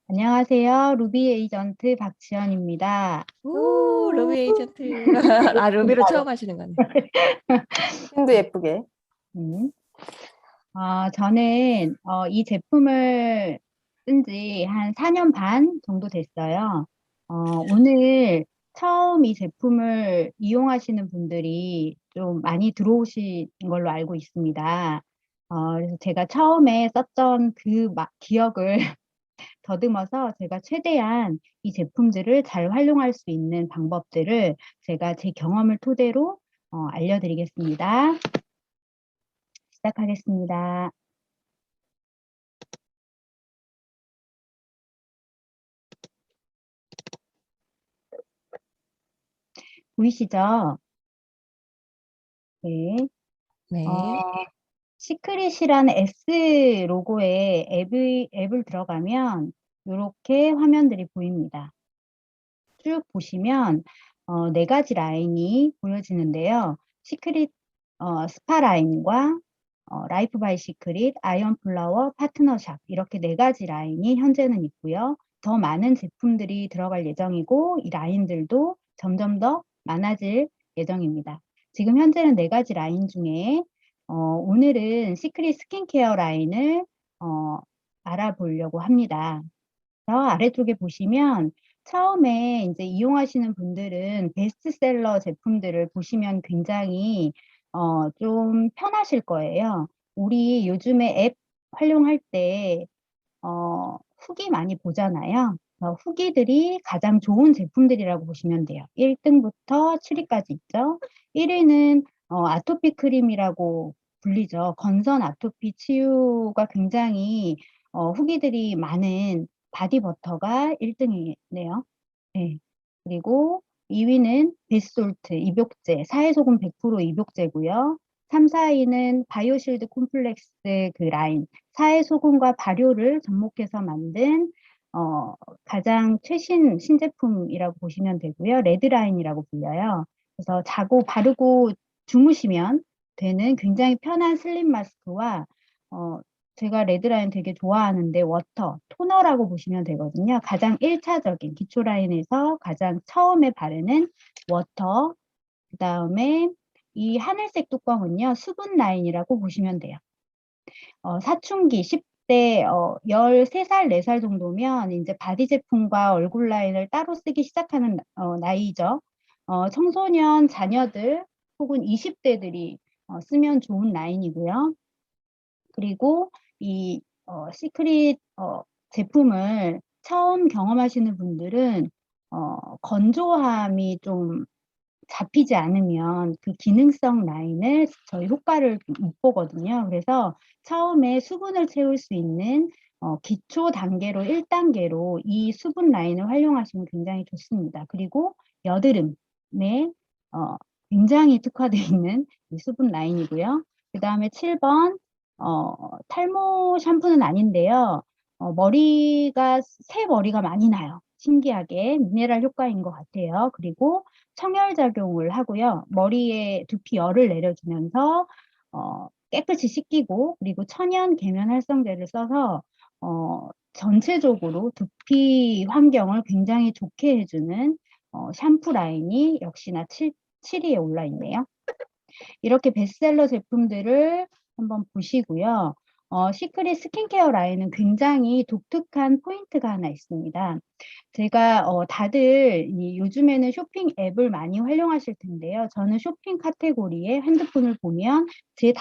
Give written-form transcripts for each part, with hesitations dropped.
안녕하세요. 루비 에이전트 박지연입니다. 오, 러비 에이전트. 아, 러비로 처음 하시는 거네. 힘도 예쁘게. 음. 저는 이 제품을 쓴 지 한 4년 반 정도 됐어요. 오늘 처음 이 제품을 이용하시는 분들이 좀 많이 들어오신 걸로 알고 있습니다. 그래서 제가 처음에 썼던 그 기억을 더듬어서 제가 최대한 이 제품들을 잘 활용할 수 있는 방법들을 제가 제 경험을 토대로 알려드리겠습니다. 시작하겠습니다. 보이시죠? 네. 네. 시크릿이라는 S 로고에 앱을 들어가면 이렇게 화면들이 보입니다. 쭉 보시면 네 가지 라인이 보여지는데요. 시크릿 스파 라인과 라이프 바이 시크릿, 아이언 플라워, 파트너샵 이렇게 네 가지 라인이 현재는 있고요. 더 많은 제품들이 들어갈 예정이고 이 라인들도 점점 더 많아질 예정입니다. 지금 현재는 네 가지 라인 중에 오늘은 시크릿 스킨케어 라인을 알아보려고 합니다. 아래쪽에 보시면 처음에 이제 이용하시는 분들은 베스트셀러 제품들을 보시면 굉장히 좀 편하실 거예요. 우리 요즘에 앱 활용할 때 후기 많이 보잖아요. 후기들이 가장 좋은 제품들이라고 보시면 돼요. 1등부터 7위까지 있죠. 1위는 아토피 크림이라고 불리죠. 건선 아토피 치유가 굉장히 후기들이 많은 바디버터가 1등이네요. 네. 그리고 2위는 베솔트 입욕제, 사회소금 100% 입욕제고요. 3, 4위는 바이오실드 콤플렉스 그 라인, 사회소금과 발효를 접목해서 만든 가장 최신 신제품이라고 보시면 되고요. 레드라인이라고 불려요. 그래서 자고 바르고 주무시면 되는 굉장히 편한 슬림 마스크와 제가 레드라인 되게 좋아하는데 워터, 토너라고 보시면 되거든요. 가장 1차적인 기초 라인에서 가장 처음에 바르는 워터, 그 다음에 이 하늘색 뚜껑은요, 수분 라인이라고 보시면 돼요. 사춘기 10대 13살, 4살 정도면 이제 바디 제품과 얼굴 라인을 따로 쓰기 시작하는 나이죠. 청소년 자녀들 혹은 20대들이 쓰면 좋은 라인이고요. 그리고 이 시크릿 제품을 처음 경험하시는 분들은 건조함이 좀 잡히지 않으면 그 기능성 라인을 저희 효과를 못 보거든요. 그래서 처음에 수분을 채울 수 있는 기초 단계로 1단계로 이 수분 라인을 활용하시면 굉장히 좋습니다. 그리고 여드름에 굉장히 특화되어 있는 이 수분 라인이고요. 그 다음에 7번 탈모 샴푸는 아닌데요. 새 머리가 많이 나요. 신기하게 미네랄 효과인 것 같아요. 그리고 청열작용을 하고요. 머리에 두피 열을 내려주면서 깨끗이 씻기고 그리고 천연 계면 활성제를 써서 전체적으로 두피 환경을 굉장히 좋게 해주는 샴푸 라인이 역시나 7위에 올라 있네요. 이렇게 베스트셀러 제품들을 한번 보시고요. 시크릿 스킨케어 라인은 굉장히 독특한 포인트가 하나 있습니다. 제가 다들 요즘에는 쇼핑 앱을 많이 활용하실 텐데요. 저는 쇼핑 카테고리에 핸드폰을 보면 제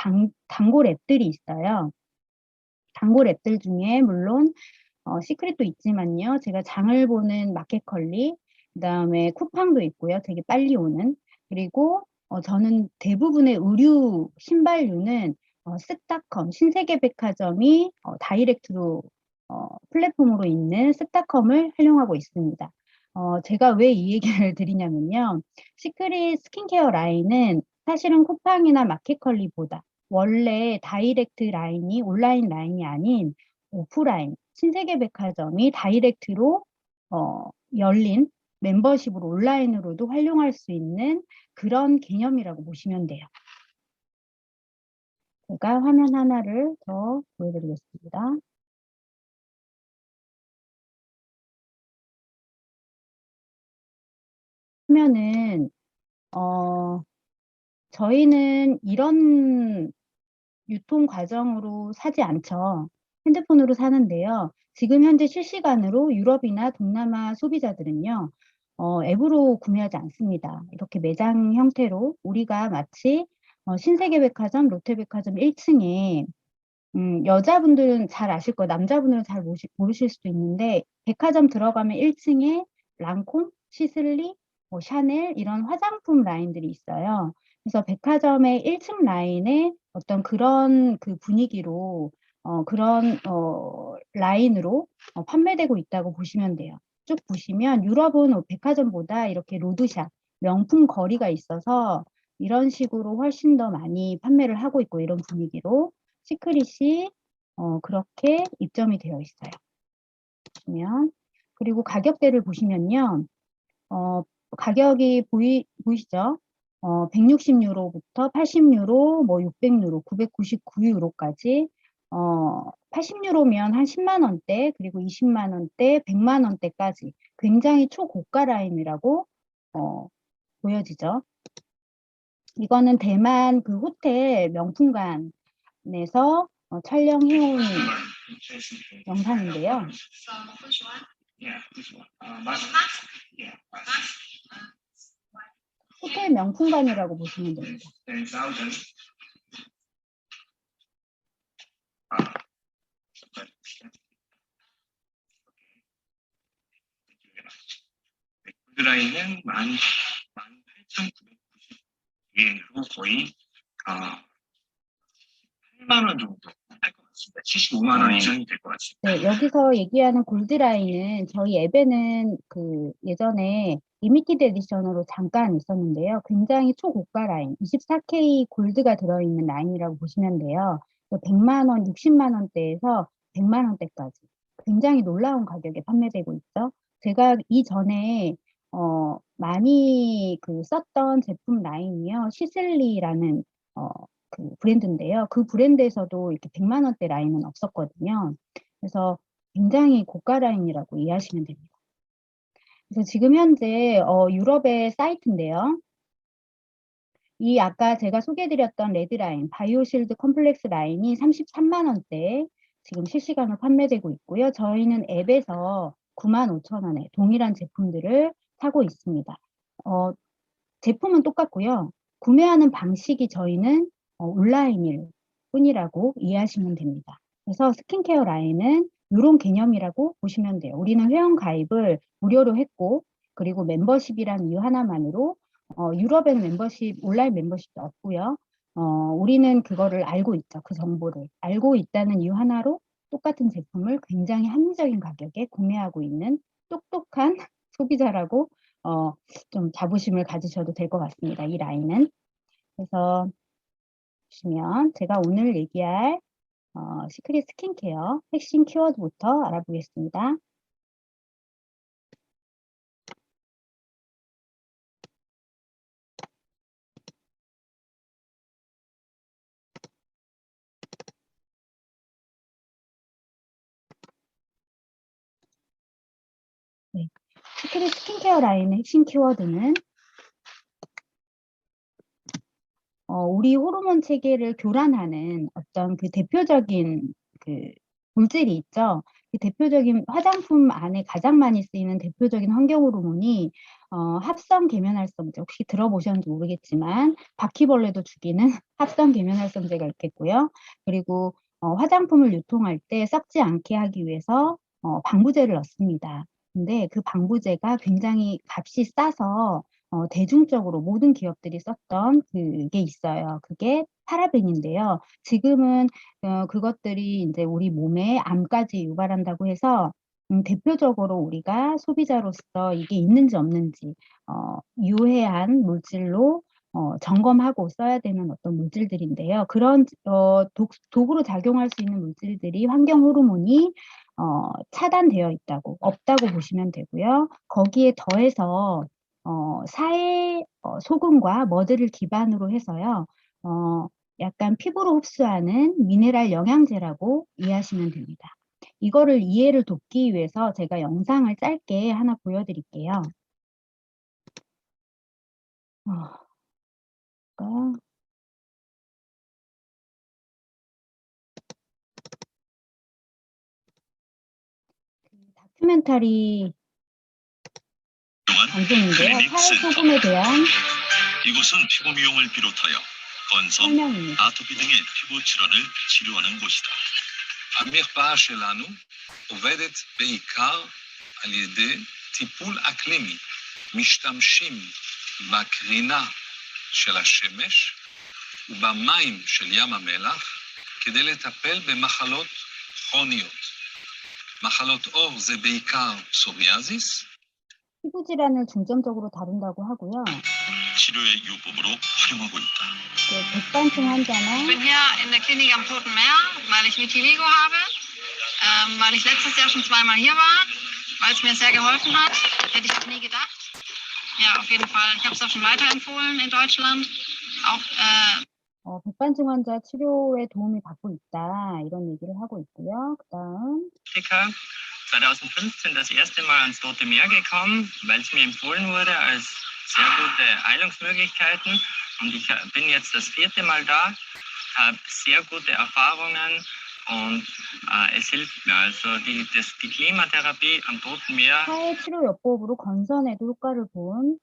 단골 앱들이 있어요. 단골 앱들 중에 물론 시크릿도 있지만요. 제가 장을 보는 마켓컬리, 그다음에 쿠팡도 있고요. 되게 빨리 오는. 그리고 저는 대부분의 의류 신발류는 습닷컴 신세계백화점이 다이렉트로 플랫폼으로 있는 습닷컴을 활용하고 있습니다. 제가 왜 이 얘기를 드리냐면요. 시크릿 스킨케어 라인은 사실은 쿠팡이나 마켓컬리보다 원래 다이렉트 라인이 온라인 라인이 아닌 오프라인 신세계백화점이 다이렉트로 열린 멤버십으로 온라인으로도 활용할 수 있는 그런 개념이라고 보시면 돼요. 제가 화면 하나를 더 보여드리겠습니다. 보시면은 저희는 이런 유통 과정으로 사지 않죠. 핸드폰으로 사는데요. 지금 현재 실시간으로 유럽이나 동남아 소비자들은요, 앱으로 구매하지 않습니다. 이렇게 매장 형태로 우리가 마치 신세계백화점, 롯데백화점 1층에 여자분들은 잘 아실 거예요. 남자분들은 잘 모르실 수도 있는데 백화점 들어가면 1층에 랑콤, 시슬리, 뭐 샤넬 이런 화장품 라인들이 있어요. 그래서 백화점의 1층 라인에 어떤 그런 그 분위기로 그런 라인으로 판매되고 있다고 보시면 돼요. 쭉 보시면 유럽은 백화점보다 이렇게 로드샵, 명품 거리가 있어서 이런 식으로 훨씬 더 많이 판매를 하고 있고 이런 분위기로 시크릿이 그렇게 입점이 되어 있어요. 보시면 그리고 가격대를 보시면요. 가격이 보이시죠? 160유로부터 80유로, 뭐 600유로, 999유로까지 80유로면 한 10만 원대, 그리고 20만 원대, 100만 원대까지 굉장히 초고가 라인이라고 보여지죠. 이거는 대만 그 호텔 명품관에서 촬영해온 영상인데요. 호텔 명품관이라고 보시면 됩니다. 골드라인은 18,990엔으로 거의 8만 원 정도 할 것 같습니다. 75만 원 이상이 될 것 같습니다. 네, 여기서 얘기하는 골드라인은 저희 앱에는 그 예전에 리미티드 에디션으로 잠깐 있었는데요. 굉장히 초고가 라인, 24K 골드가 들어있는 라인이라고 보시면 돼요. 100만 원, 60만 원대에서 100만 원대까지 굉장히 놀라운 가격에 판매되고 있죠. 제가 이전에 많이 그 썼던 제품 라인이요. 시슬리라는 그 브랜드인데요. 그 브랜드에서도 이렇게 100만 원대 라인은 없었거든요. 그래서 굉장히 고가 라인이라고 이해하시면 됩니다. 그래서 지금 현재 유럽의 사이트인데요. 이 아까 제가 소개해드렸던 레드라인, 바이오실드 컴플렉스 라인이 33만 원대에 지금 실시간으로 판매되고 있고요. 저희는 앱에서 95,000원에 동일한 제품들을 사고 있습니다. 제품은 똑같고요. 구매하는 방식이 저희는 온라인일 뿐이라고 이해하시면 됩니다. 그래서 스킨케어 라인은 이런 개념이라고 보시면 돼요. 우리는 회원 가입을 무료로 했고 그리고 멤버십이라는 이유 하나만으로 유럽에는 멤버십, 온라인 멤버십도 없고요. 우리는 그거를 알고 있죠. 그 정보를 알고 있다는 이유 하나로 똑같은 제품을 굉장히 합리적인 가격에 구매하고 있는 똑똑한 소비자라고 좀 자부심을 가지셔도 될 것 같습니다. 이 라인은. 그래서 보시면 제가 오늘 얘기할 시크릿 스킨케어 핵심 키워드부터 알아보겠습니다. 네. 시크릿 스킨케어 라인의 핵심 키워드는 우리 호르몬 체계를 교란하는 어떤 그 대표적인 그 물질이 있죠. 그 대표적인 화장품 안에 가장 많이 쓰이는 대표적인 환경 호르몬이 합성 계면활성제, 혹시 들어보셨는지 모르겠지만 바퀴벌레도 죽이는 합성 계면활성제가 있겠고요. 그리고 화장품을 유통할 때 썩지 않게 하기 위해서 방부제를 넣습니다. 근데 그 방부제가 굉장히 값이 싸서 대중적으로 모든 기업들이 썼던 그게 있어요. 그게 파라벤인데요. 지금은 그것들이 이제 우리 몸에 암까지 유발한다고 해서 대표적으로 우리가 소비자로서 이게 있는지 없는지 유해한 물질로 점검하고 써야 되는 어떤 물질들인데요. 그런 독으로 작용할 수 있는 물질들이 환경 호르몬이 차단되어 있다고, 없다고 보시면 되고요. 거기에 더해서 사회 소금과 머드를 기반으로 해서요. 약간 피부로 흡수하는 미네랄 영양제라고 이해하시면 됩니다. 이거를 이해를 돕기 위해서 제가 영상을 짧게 하나 보여드릴게요. 볼까요? 다큐멘터리 방송인데요. 클리닉 사회 센터. 소금에 대한 이곳은 피부 미용을 비롯하여 건선, 설명입니다. 아토피 등의 피부 질환을 치료하는 곳이다. המרפאה שלנו עובדת בעיקר על ידי טיפול אקלימי. משתמשים בקרינה של השמש ובמים של ים המלח כדי לטפל במחלות כרוניות. מחלות עור זה בעיקר פסוריאזיס, 피부 질환을 중점적으로 다룬다고 하고요. 치료의 요법으로 활용하고 있다. 백반증 환자나 Ich bin hier in der Klinik am Toten Meer, weil ich Vitiligo habe, weil ich letztes Jahr schon zweimal hier war, weil es mir sehr geholfen hat. Hätte ich auch nie gedacht. Ja, auf jeden Fall. Ich habe es auch schon weiterempfohlen in Deutschland. Auch 백반증 환자 치료에 도움이 받고 있다. 이런 얘기를 하고 있고요. 그다음 2015 das erste Mal ans Tote Meer gekommen, weil es mir empfohlen wurde als sehr gute Heilungsmöglichkeiten. Und ich bin jetzt das 4. Mal da, habe sehr gute Erfahrungen und es hilft mir. Also die Klimatherapie am Toten Meer. 사회 치료 요법으로 건선에도 효과를 본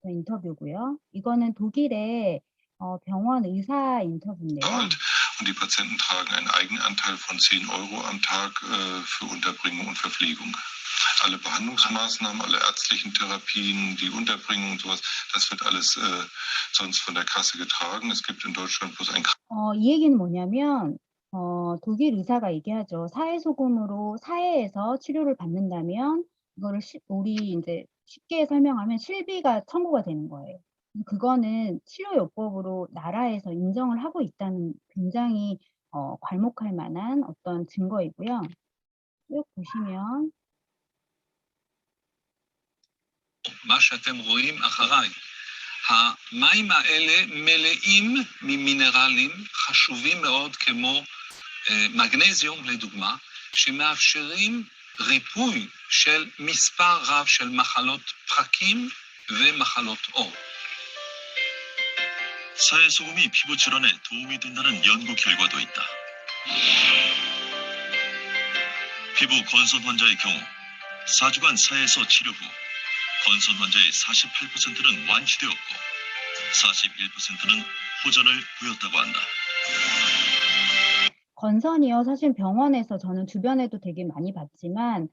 인터뷰고요. 이거는 독일의 병원 의사 인터뷰인데요. Und die Patienten tragen einen Eigenanteil von 10 Euro am Tag für Unterbringung und Verpflegung. Alle Behandlungsmaßnahmen, alle ärztlichen Therapien, die Unterbringung und sowas, das wird alles sonst von der Kasse getragen. Es gibt in Deutschland bloß ein 이 얘기는 뭐냐면 독일 의사가 얘기하죠. 사회소금으로 사회에서 치료를 받는다면 이거를 우리 이제 쉽게 설명하면 실비가 청구가 되는 거예요. 그거는 치료요법으로 나라에서 인정을 하고 있다는 굉장히 괄목할 만한 어떤 증거이고요. 쭉 보시면 מה שאתם רואים אחריי. המים האלה מלאים ממינרלים חשובים מאוד כמו מגנזיום לדוגמה, שמאפשרים ריפוי של מספר רב של מחלות פרקים ומחלות עור. 사회소금이 피부 질환에 도움이 된다는 연구 결과도 있다. 피부 건선 환자의 경우 4주간 사회에서 치료 후 건선 환자의 48%는 완치되었고 41%는 호전을 보였다고 한다. 건선이요. 사실 병원에서 저는 주변에도 되게 많이 봤지만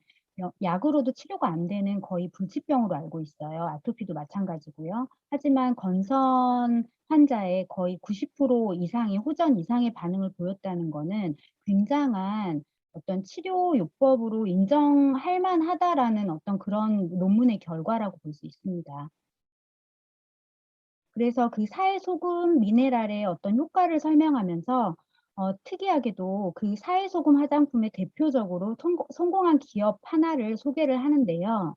약으로도 치료가 안 되는 거의 불치병으로 알고 있어요. 아토피도 마찬가지고요. 하지만 건선 환자의 거의 90% 이상이 호전 이상의 반응을 보였다는 거는 굉장한 어떤 치료 요법으로 인정할 만하다라는 어떤 그런 논문의 결과라고 볼 수 있습니다. 그래서 그 사회소금 미네랄의 어떤 효과를 설명하면서 특이하게도 그 사회소금 화장품의 대표적으로 성공한 기업 하나를 소개를 하는데요.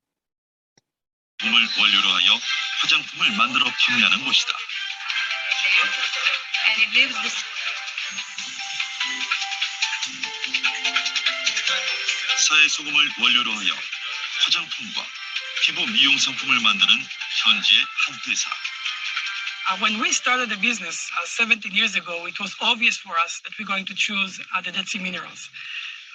소금을 원료로 하여 화장품을 만들어 판매하는 곳이다. 사회소금을 원료로 하여 화장품과 피부 미용 상품을 만드는 현지의 한 회사. When we started the business 17 years ago, it was obvious for us that we're going to choose the Dead Sea minerals.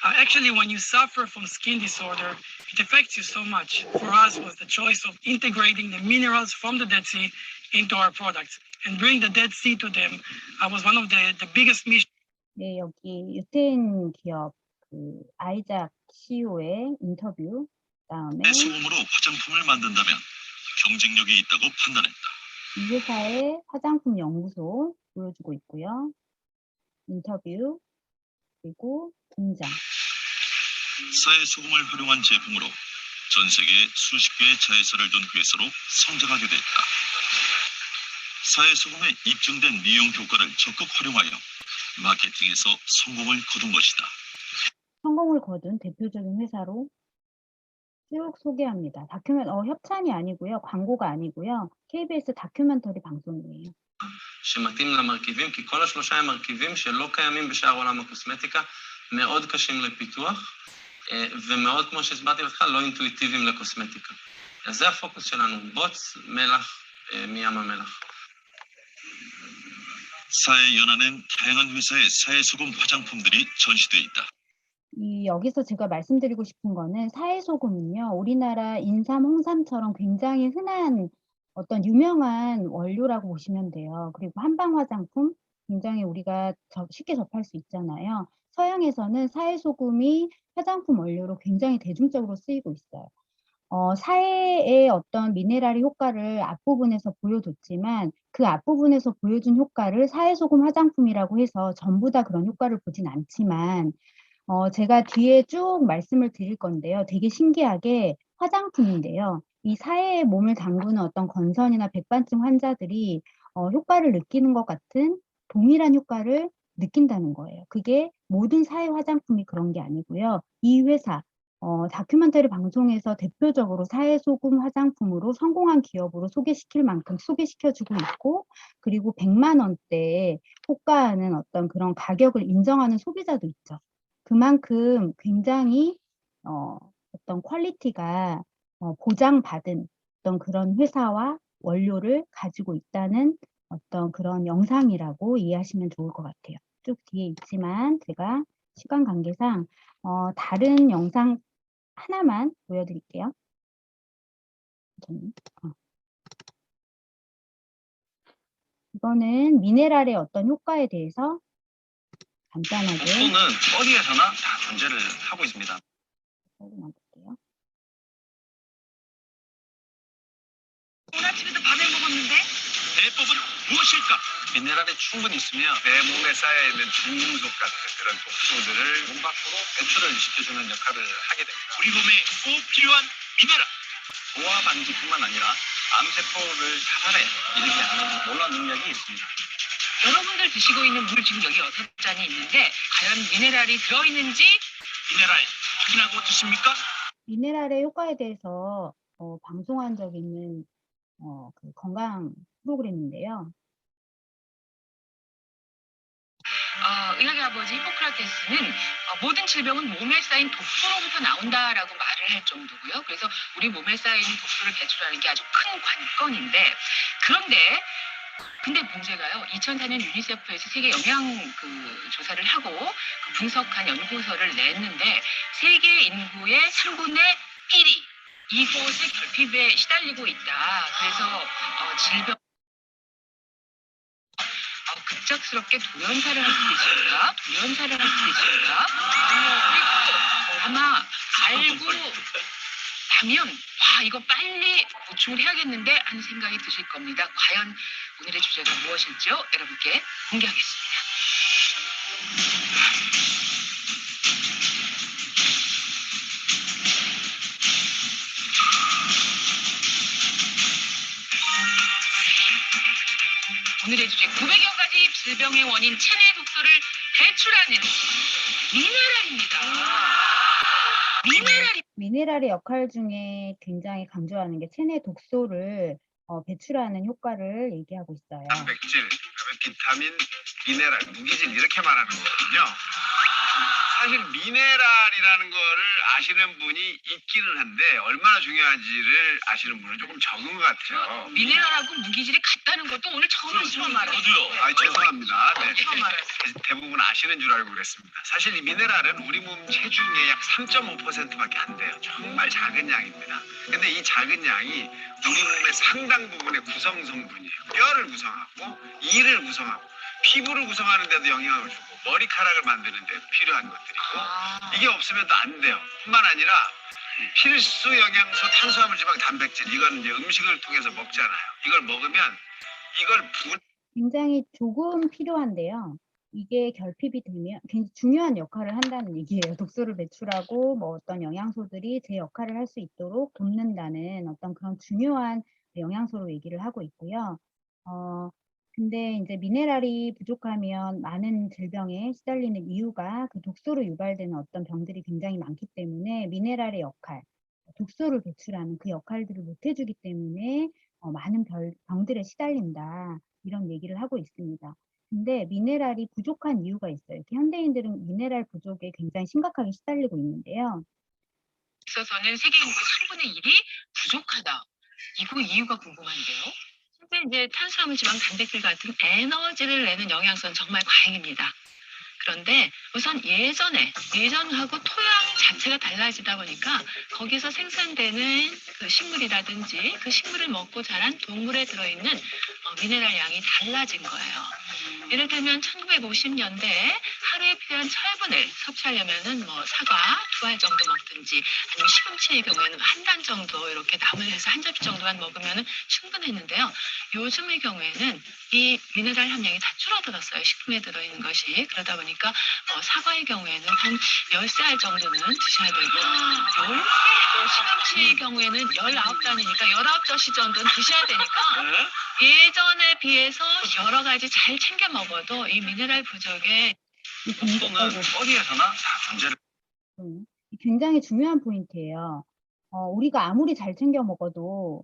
Actually, when you suffer from skin disorder, it affects you so much. For us, was the choice of integrating the minerals from the Dead Sea into our products and bring the Dead Sea to them. Was one of the biggest missions. 네, 여기 유태인 기업 그 아이작 CEO의 인터뷰 다음에 소금으로 화장품을 만든다면 경쟁력이 있다고 판단했다. 이 회사의 화장품 연구소 보여주고 있고요. 인터뷰 그리고 등장. 사회소금을 활용한 제품으로 전 세계 수십 개의 자회사를 둔 회사로 성장하게 됐다. 사회소금에 입증된 미용 효과를 적극 활용하여 마케팅에서 성공을 거둔 것이다. 성공을 거둔 대표적인 회사로 쭉 소개합니다. 협찬이 아니고요. 광고가 아니고요. KBS 다큐멘터리 방송이에요. שמתאים למרכיבים, כי כל השלושה הם מרכיבים שלא קיימים בשאר עולם הקוסמטיקה, מאוד קשים לפיתוח, ומאוד, כמו שהסברתי בהתחלה, לא אינטואיטיביים לקוסמטיקה. אז זה הפוקוס שלנו, בוץ, מלח מים המלח. 사해연안엔 다양한 회사의 사해소금 화장품들이 전시돼 있다. 여기서 제가 말씀드리고 싶은 거는 사해소금은요, 우리나라 인삼, 홍삼처럼 굉장히 흔한 어떤 유명한 원료라고 보시면 돼요. 그리고 한방 화장품, 굉장히 우리가 쉽게 접할 수 있잖아요. 서양에서는 사해소금이 화장품 원료로 굉장히 대중적으로 쓰이고 있어요. 사해의 어떤 미네랄의 효과를 앞부분에서 보여줬지만 그 앞부분에서 보여준 효과를 사해소금 화장품이라고 해서 전부 다 그런 효과를 보진 않지만 제가 뒤에 쭉 말씀을 드릴 건데요. 되게 신기하게 화장품인데요. 이 사해에 몸을 담그는 어떤 건선이나 백반증 환자들이 효과를 느끼는 것 같은 동일한 효과를 느낀다는 거예요. 그게 모든 사해 화장품이 그런 게 아니고요. 이 회사 다큐멘터리 방송에서 대표적으로 사해소금 화장품으로 성공한 기업으로 소개시킬 만큼 소개시켜주고 있고, 그리고 100만 원대에 호가하는 어떤 그런 가격을 인정하는 소비자도 있죠. 그만큼 굉장히 어떤 퀄리티가 보장받은 어떤 그런 회사와 원료를 가지고 있다는 어떤 그런 영상이라고 이해하시면 좋을 것 같아요. 쭉 뒤에 있지만 제가 시간 관계상 다른 영상 하나만 보여드릴게요. 이거는 미네랄의 어떤 효과에 대해서 간단하게 독소는 어디에서나 다 존재를 하고 있습니다. 설명드릴게요. 오늘 아침에도 밥을 먹었는데 해법은 무엇일까? 미네랄이 충분히 있으면 내 몸에 쌓여있는 중금속 같은 그런 독소들을 몸 밖으로 배출을 시켜주는 역할을 하게 됩니다. 우리 몸에 꼭 필요한 미네랄. 노화 방지뿐만 아니라 암세포를 자살에 이르게 하는 놀라운 능력이 있습니다. 여러분들 드시고 있는 물 지금 여기 6잔이 있는데 과연 미네랄이 들어있는지 미네랄 확인하고 드십니까? 미네랄의 효과에 대해서 방송한 적 있는 그 건강 프로그램인데요. 의학의 아버지 히포크라테스는 모든 질병은 몸에 쌓인 독소로부터 나온다라고 말을 할 정도고요. 그래서 우리 몸에 쌓인 독소를 배출하는 게 아주 큰 관건인데, 근데 문제가요. 2004년 유니세프에서 세계 영양 조사를 하고 그 분석한 연구서를 냈는데 세계 인구의 3분의 1이 이곳의 결핍에 시달리고 있다. 그래서 질병 급작스럽게 돌연사를 할 수도 있습니다. 그리고 아마 알고 나면 와 이거 빨리 보충을 해야겠는데 하는 생각이 드실 겁니다. 과연 오늘의 주제가 무엇일지요? 여러분께 공개하겠습니다. 오늘의 주제 900여 가지 질병의 원인 체내 독소를 배출하는 미네랄입니다. 미네랄의 역할 중에 굉장히 강조하는 게 체내 독소를 배출하는 효과를 얘기하고 있어요. 단백질, 비타민, 미네랄, 무기질 이렇게 말하는 거거든요. 사실 미네랄이라는 거를 아시는 분이 있기는 한데 얼마나 중요한지를 아시는 분은 조금 적은 것 같아요. 미네랄하고 무기질이 같다는 것도 오늘 처음 알아요. 저도요. 죄송합니다. 네. 처음 알았어요. 대부분 아시는 줄 알고 그랬습니다. 사실 이 미네랄은 우리 몸 체중의 약 3.5%밖에 안 돼요. 정말 작은 양입니다. 근데 이 작은 양이 우리 몸의 상당 부분의 구성 성분이에요. 뼈를 구성하고 이를 구성하고 피부를 구성하는 데도 영향을 주고 머리카락을 만드는 데도 필요한 것들이고 이게 없으면 또 안 돼요. 뿐만 아니라 필수 영양소, 탄수화물, 지방, 단백질 이건 이제 음식을 통해서 먹잖아요. 이걸 먹으면 이걸 굉장히 조금 필요한데요. 이게 결핍이 되면 굉장히 중요한 역할을 한다는 얘기예요. 독소를 배출하고 뭐 어떤 영양소들이 제 역할을 할 수 있도록 돕는다는 어떤 그런 중요한 영양소로 얘기를 하고 있고요. 근데 이제 미네랄이 부족하면 많은 질병에 시달리는 이유가 그 독소로 유발되는 어떤 병들이 굉장히 많기 때문에 미네랄의 역할, 독소를 배출하는 그 역할들을 못 해주기 때문에 많은 병들에 시달린다. 이런 얘기를 하고 있습니다. 근데 미네랄이 부족한 이유가 있어요. 이렇게 현대인들은 미네랄 부족에 굉장히 심각하게 시달리고 있는데요. 있어서는 세계 인구의 3분의 1이 부족하다. 이거 이유가 궁금한데요. 실제 이제 탄수화물, 지방, 단백질 같은 에너지를 내는 영양소는 정말 과잉입니다. 그런데 우선 예전하고 토양 자체가 달라지다 보니까 거기서 생산되는 그 식물이라든지 그 식물을 먹고 자란 동물에 들어있는 미네랄 양이 달라진 거예요. 예를 들면 1950년대에 하루에 필요한 철분을 섭취하려면은 뭐 사과 2알 정도 먹든지 아니면 시금치의 경우에는 한 단 정도 이렇게 나물 해서 한 접시 정도만 먹으면은 충분했는데요. 요즘의 경우에는 이 미네랄 함량이 다 줄어들었어요. 식품에 들어있는 것이. 그러다 보니까 사과의 경우에는 한 13알 정도는 드셔야 되고 10개, 시금치의 경우에는 19단이니까 19접시 정도는 드셔야 되니까 예전에 비해서 여러 가지 잘 챙겨 먹어도 이 미네랄 부족에 독소는 어디에서나 다 존재를 굉장히 중요한 포인트예요. 우리가 아무리 잘 챙겨 먹어도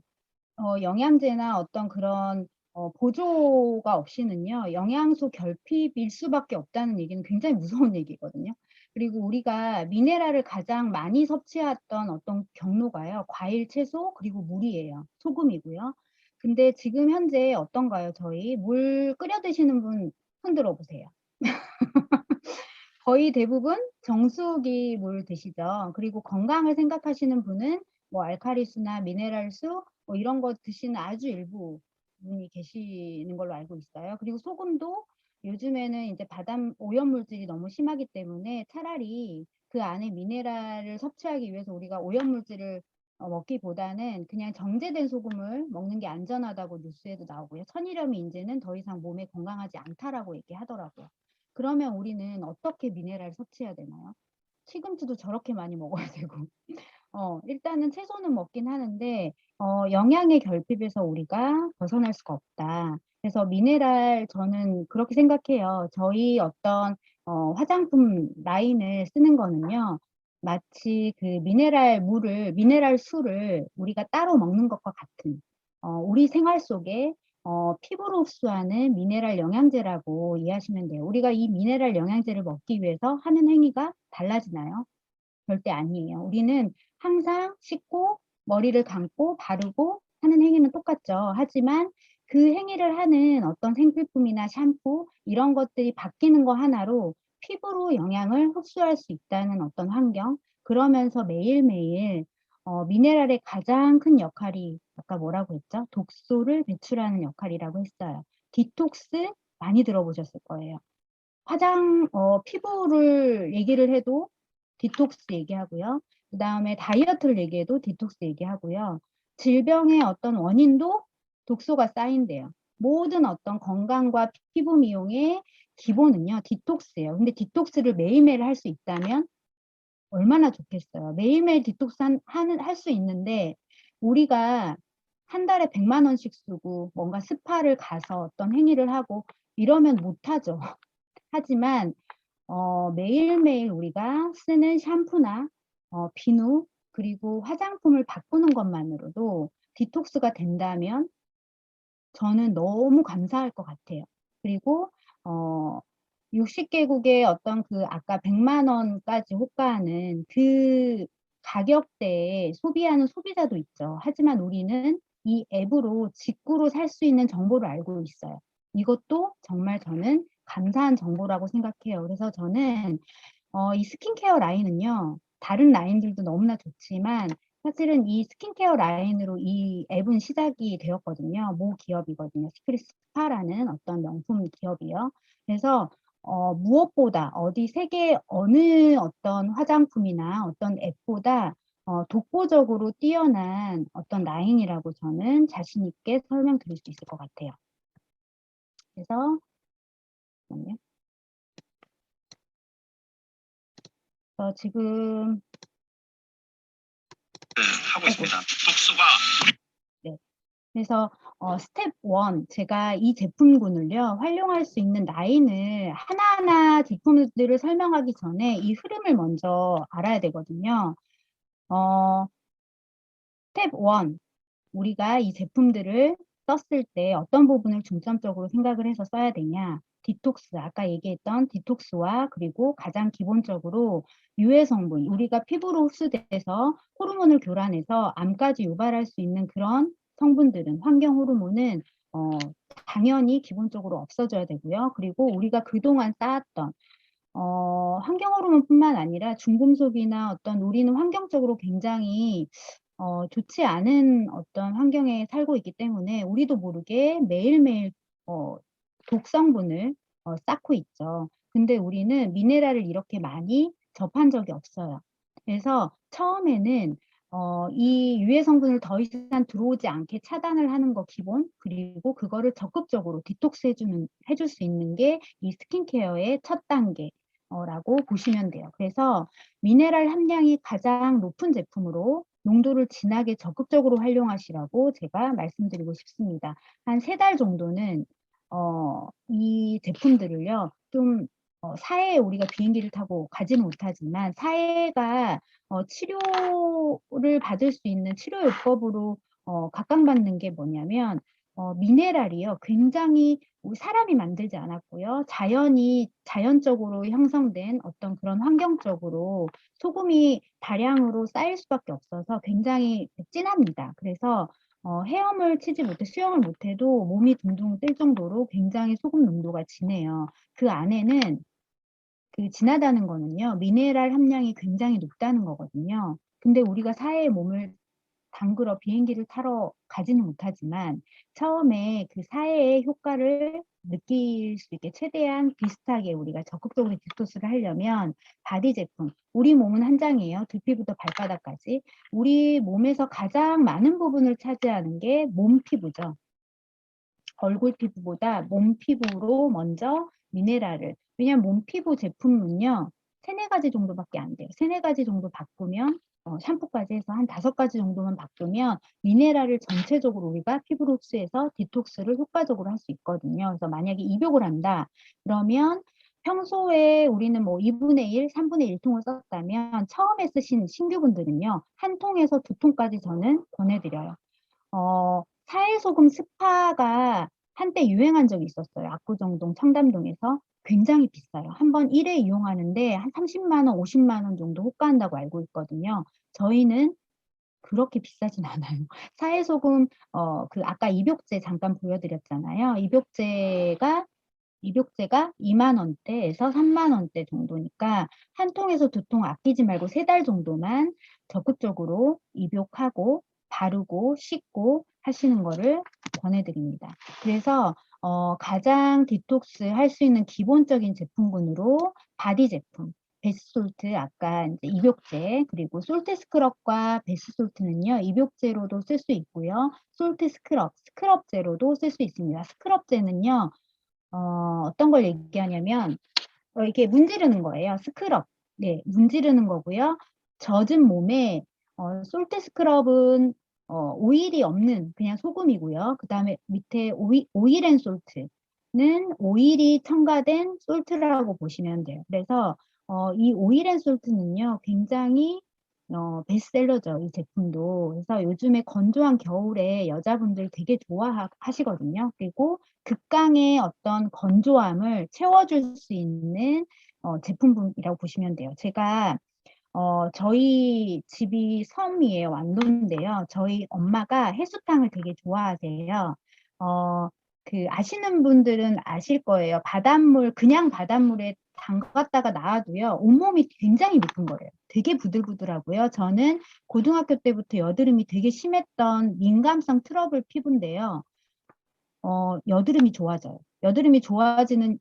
영양제나 어떤 그런 보조가 없이는요, 영양소 결핍일 수밖에 없다는 얘기는 굉장히 무서운 얘기거든요. 그리고 우리가 미네랄을 가장 많이 섭취했던 어떤 경로가요, 과일, 채소, 그리고 물이에요. 소금이고요. 근데 지금 현재 어떤가요? 저희 물 끓여 드시는 분 흔들어 보세요. 거의 대부분 정수기 물 드시죠. 그리고 건강을 생각하시는 분은 뭐 알칼리수나 미네랄수 뭐 이런 거 드시는 아주 일부 분이 계시는 걸로 알고 있어요. 그리고 소금도 요즘에는 이제 바닷 오염 물질이 너무 심하기 때문에 차라리 그 안에 미네랄을 섭취하기 위해서 우리가 오염 물질을 먹기보다는 그냥 정제된 소금을 먹는 게 안전하다고 뉴스에도 나오고요. 천일염이 이제는 더 이상 몸에 건강하지 않다라고 얘기하더라고요. 그러면 우리는 어떻게 미네랄 섭취해야 되나요? 시금치도 저렇게 많이 먹어야 되고. 일단은 채소는 먹긴 하는데 영양의 결핍에서 우리가 벗어날 수가 없다. 그래서 미네랄 저는 그렇게 생각해요. 저희 어떤 화장품 라인을 쓰는 거는요. 마치 그 미네랄 수를 우리가 따로 먹는 것과 같은 우리 생활 속에 피부로 흡수하는 미네랄 영양제라고 이해하시면 돼요. 우리가 이 미네랄 영양제를 먹기 위해서 하는 행위가 달라지나요? 절대 아니에요. 우리는 항상 씻고 머리를 감고 바르고 하는 행위는 똑같죠. 하지만 그 행위를 하는 어떤 생필품이나 샴푸 이런 것들이 바뀌는 거 하나로 피부로 영양을 흡수할 수 있다는 어떤 환경, 그러면서 매일매일 미네랄의 가장 큰 역할이 아까 뭐라고 했죠? 독소를 배출하는 역할이라고 했어요. 디톡스 많이 들어보셨을 거예요. 피부를 얘기를 해도 디톡스 얘기하고요. 그 다음에 다이어트를 얘기해도 디톡스 얘기하고요. 질병의 어떤 원인도 독소가 쌓인대요. 모든 어떤 건강과 피부 미용의 기본은요, 디톡스예요. 근데 디톡스를 매일매일 할 수 있다면 얼마나 좋겠어요. 매일매일 디톡스 할 수 있는데 우리가 한 달에 100만 원씩 쓰고 뭔가 스파를 가서 어떤 행위를 하고 이러면 못하죠. 하지만 매일매일 우리가 쓰는 샴푸나 비누 그리고 화장품을 바꾸는 것만으로도 디톡스가 된다면 저는 너무 감사할 것 같아요. 그리고 60개국의 어떤 그 아까 100만 원까지 호가하는 그 가격대에 소비하는 소비자도 있죠. 하지만 우리는 이 앱으로 직구로 살 수 있는 정보를 알고 있어요. 이것도 정말 저는 감사한 정보라고 생각해요. 그래서 저는 이 스킨케어 라인은요. 다른 라인들도 너무나 좋지만 사실은 이 스킨케어 라인으로 이 앱은 시작이 되었거든요. 모 기업이거든요. 시크릿 스파라는 어떤 명품 기업이요. 그래서 무엇보다 세계 어느 어떤 화장품이나 어떤 앱보다 독보적으로 뛰어난 어떤 라인이라고 저는 자신 있게 설명드릴 수 있을 것 같아요. 그래서 잠깐만요. 지금 하고 있습니다. 독소가 그래서 스텝 1 제가 이 제품군을요 활용할 수 있는 라인을 하나하나 제품들을 설명하기 전에 이 흐름을 먼저 알아야 되거든요. 스텝 1 우리가 이 제품들을 썼을 때 어떤 부분을 중점적으로 생각을 해서 써야 되냐. 디톡스, 아까 얘기했던 디톡스와 그리고 가장 기본적으로 유해 성분, 우리가 피부로 흡수돼서 호르몬을 교란해서 암까지 유발할 수 있는 그런 성분들은, 환경 호르몬은 당연히 기본적으로 없어져야 되고요. 그리고 우리가 그동안 쌓았던 환경 호르몬뿐만 아니라 중금속이나 어떤 우리는 환경적으로 굉장히 좋지 않은 어떤 환경에 살고 있기 때문에 우리도 모르게 매일매일 독성분을 쌓고 있죠. 근데 우리는 미네랄을 이렇게 많이 접한 적이 없어요. 그래서 처음에는 이 유해 성분을 더 이상 들어오지 않게 차단을 하는 거 기본, 그리고 그거를 적극적으로 디톡스 해줄 수 있는 게 이 스킨케어의 첫 단계라고 보시면 돼요. 그래서 미네랄 함량이 가장 높은 제품으로 농도를 진하게 적극적으로 활용하시라고 제가 말씀드리고 싶습니다. 한 3달 정도는 이 제품들을요, 좀 사해에 우리가 비행기를 타고 가지는 못하지만 사해가 치료를 받을 수 있는 치료요법으로 각광받는 게 뭐냐면 미네랄이요. 굉장히 우리 사람이 만들지 않았고요. 자연적으로 형성된 어떤 그런 환경적으로 소금이 다량으로 쌓일 수밖에 없어서 굉장히 진합니다. 그래서 헤엄을 치지 못해 수영을 못해도 몸이 둥둥 뜰 정도로 굉장히 소금 농도가 진해요. 그 안에는 그 진하다는 거는요, 미네랄 함량이 굉장히 높다는 거거든요. 근데 우리가 사해에 몸을 담그러 비행기를 타러 가지는 못하지만 처음에 그 사해의 효과를 느낄 수 있게 최대한 비슷하게 우리가 적극적으로 디톡스를 하려면 바디 제품, 우리 몸은 한 장이에요. 두피부터 발바닥까지. 우리 몸에서 가장 많은 부분을 차지하는 게 몸 피부죠. 얼굴 피부보다 몸 피부로 먼저 미네랄을, 왜냐하면 몸 피부 제품은요 3-4가지 정도밖에 안 돼요. 3-4가지 정도 바꾸면 샴푸까지 해서 한 5가지 정도만 바꾸면 미네랄을 전체적으로 우리가 피부로 흡수해서 디톡스를 효과적으로 할 수 있거든요. 그래서 만약에 입욕을 한다 그러면 평소에 우리는 뭐 2분의 1, 3분의 1통을 썼다면 처음에 쓰신 신규분들은요 1통에서 2통까지 저는 권해드려요. 사해소금 스파가 한때 유행한 적이 있었어요. 압구정동, 청담동에서. 굉장히 비싸요. 한 번 1회 이용하는데 한 30만 원, 50만 원 정도 호가한다고 알고 있거든요. 저희는 그렇게 비싸진 않아요. 사해소금, 아까 입욕제 잠깐 보여드렸잖아요. 입욕제가 2만 원대에서 3만 원대 정도니까 한 통에서 2통 아끼지 말고 3달 정도만 적극적으로 입욕하고 바르고 씻고 하시는 거를 권해드립니다. 그래서 가장 디톡스 할 수 있는 기본적인 제품군으로 바디 제품, 베스솔트, 아까 이제 입욕제, 그리고 솔트 스크럽과 베스솔트는요, 입욕제로도 쓸 수 있고요. 솔트 스크럽제로도 쓸 수 있습니다. 스크럽제는요, 어떤 걸 얘기하냐면 이렇게 문지르는 거예요. 스크럽. 네, 문지르는 거고요. 젖은 몸에 솔트 스크럽은 오일이 없는 그냥 소금이고요. 그 다음에 밑에 오일 앤 솔트는 오일이 첨가된 솔트라고 보시면 돼요. 그래서 이 오일 앤 솔트는요, 굉장히 베스트셀러죠, 이 제품도. 그래서 요즘에 건조한 겨울에 여자분들 되게 좋아하시거든요. 그리고 극강의 어떤 건조함을 채워줄 수 있는 제품이라고 보시면 돼요. 제가 저희 집이 섬이에요. 완도인데요. 저희 엄마가 해수탕을 되게 좋아하세요. 아시는 분들은 아실 거예요. 바닷물, 그냥 바닷물에 담갔다가 놔도요, 온몸이 굉장히 미끈 거예요. 되게 부들부들하고요. 저는 고등학교 때부터 여드름이 되게 심했던 민감성 트러블 피부인데요. 여드름이 좋아져요. 여드름이 좋아지는,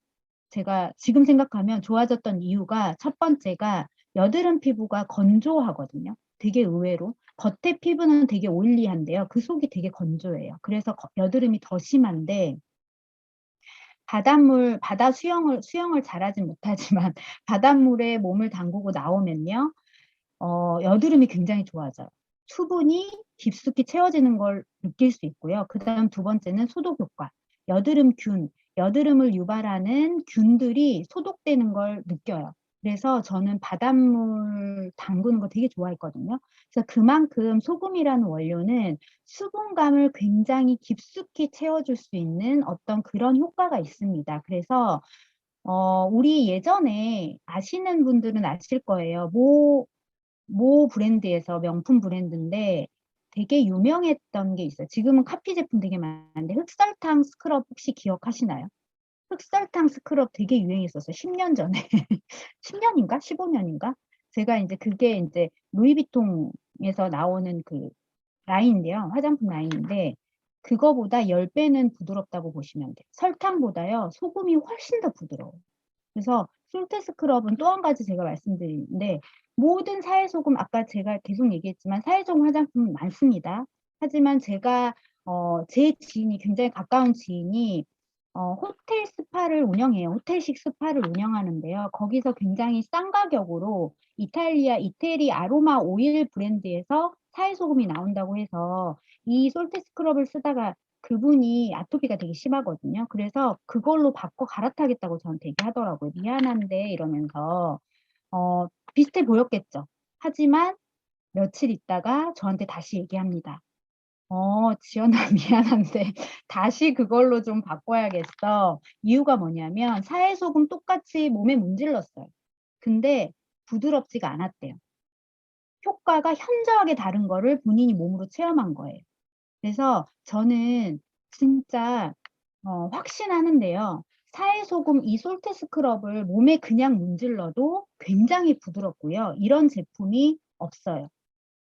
제가 지금 생각하면 좋아졌던 이유가 첫 번째가 여드름 피부가 건조하거든요. 되게 의외로. 겉에 피부는 되게 오일리한데요. 그 속이 되게 건조해요. 그래서 여드름이 더 심한데, 바다 수영을 잘하진 못하지만 바닷물에 몸을 담그고 나오면요. 여드름이 굉장히 좋아져요. 수분이 깊숙이 채워지는 걸 느낄 수 있고요. 그 다음 2번째는 소독 효과. 여드름을 유발하는 균들이 소독되는 걸 느껴요. 그래서 저는 바닷물 담그는 거 되게 좋아했거든요. 그래서 그만큼 소금이라는 원료는 수분감을 굉장히 깊숙이 채워줄 수 있는 어떤 그런 효과가 있습니다. 그래서 우리 예전에 아시는 분들은 아실 거예요. 모 브랜드에서 명품 브랜드인데 되게 유명했던 게 있어요. 지금은 카피 제품 되게 많은데 흑설탕 스크럽 혹시 기억하시나요? 흑설탕 스크럽 되게 유행했었어요. 10년 전에. 10년인가? 15년인가? 제가 이제 그게 이제 루이비통에서 나오는 그 라인인데요. 화장품 라인인데 그거보다 10배는 부드럽다고 보시면 돼요. 설탕보다요. 소금이 훨씬 더 부드러워요. 그래서 솔트 스크럽은 또 한 가지 제가 말씀드리는데 모든 사회소금 아까 제가 계속 얘기했지만 사회소금 화장품은 많습니다. 하지만 제가 제 지인이 굉장히 가까운 지인이 호텔 스파를 운영해요. 호텔식 스파를 운영하는데요. 거기서 굉장히 싼 가격으로 이태리 아로마 오일 브랜드에서 사회소금이 나온다고 해서 이 솔트 스크럽을 쓰다가 그분이 아토피가 되게 심하거든요. 그래서 그걸로 바꿔 갈아타겠다고 저한테 얘기하더라고요. 미안한데 이러면서 비슷해 보였겠죠. 하지만 며칠 있다가 저한테 다시 얘기합니다. 지연아 미안한데 다시 그걸로 좀 바꿔야겠어. 이유가 뭐냐면 사회소금 똑같이 몸에 문질렀어요. 근데 부드럽지가 않았대요. 효과가 현저하게 다른 거를 본인이 몸으로 체험한 거예요. 그래서 저는 진짜 확신하는데요. 사회소금 이 솔트 스크럽을 몸에 그냥 문질러도 굉장히 부드럽고요. 이런 제품이 없어요.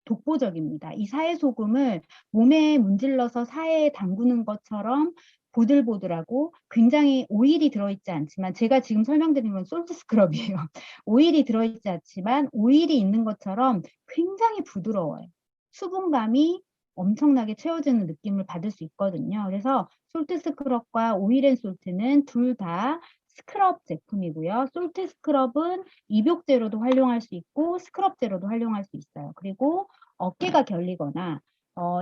독보적입니다. 이 사회소금을 몸에 문질러서 사회에 담그는 것처럼 보들보들하고 굉장히 오일이 들어있지 않지만 제가 지금 설명드린 건 솔트 스크럽이에요. 오일이 들어있지 않지만 오일이 있는 것처럼 굉장히 부드러워요. 수분감이 엄청나게 채워지는 느낌을 받을 수 있거든요. 그래서 솔트 스크럽과 오일 앤 솔트는 둘 다 스크럽 제품이고요. 솔트 스크럽은 입욕제로도 활용할 수 있고 스크럽제로도 활용할 수 있어요. 그리고 어깨가 결리거나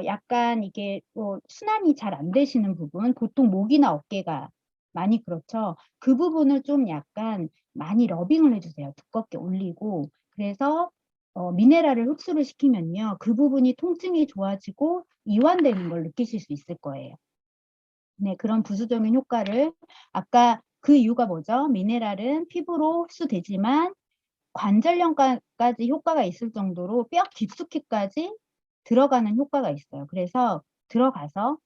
약간 이게 순환이 잘 안 되시는 부분, 보통 목이나 어깨가 많이 그렇죠. 그 부분을 좀 약간 많이 러빙을 해주세요. 두껍게 올리고. 그래서 미네랄을 흡수를 시키면요. 그 부분이 통증이 좋아지고 이완되는 걸 느끼실 수 있을 거예요. 네, 그런 부수적인 효과를 아까 그 이유가 뭐죠? 미네랄은 피부로 흡수되지만 관절염까지 효과가 있을 정도로 뼈 깊숙이까지 들어가는 효과가 있어요. 그래서 들어가서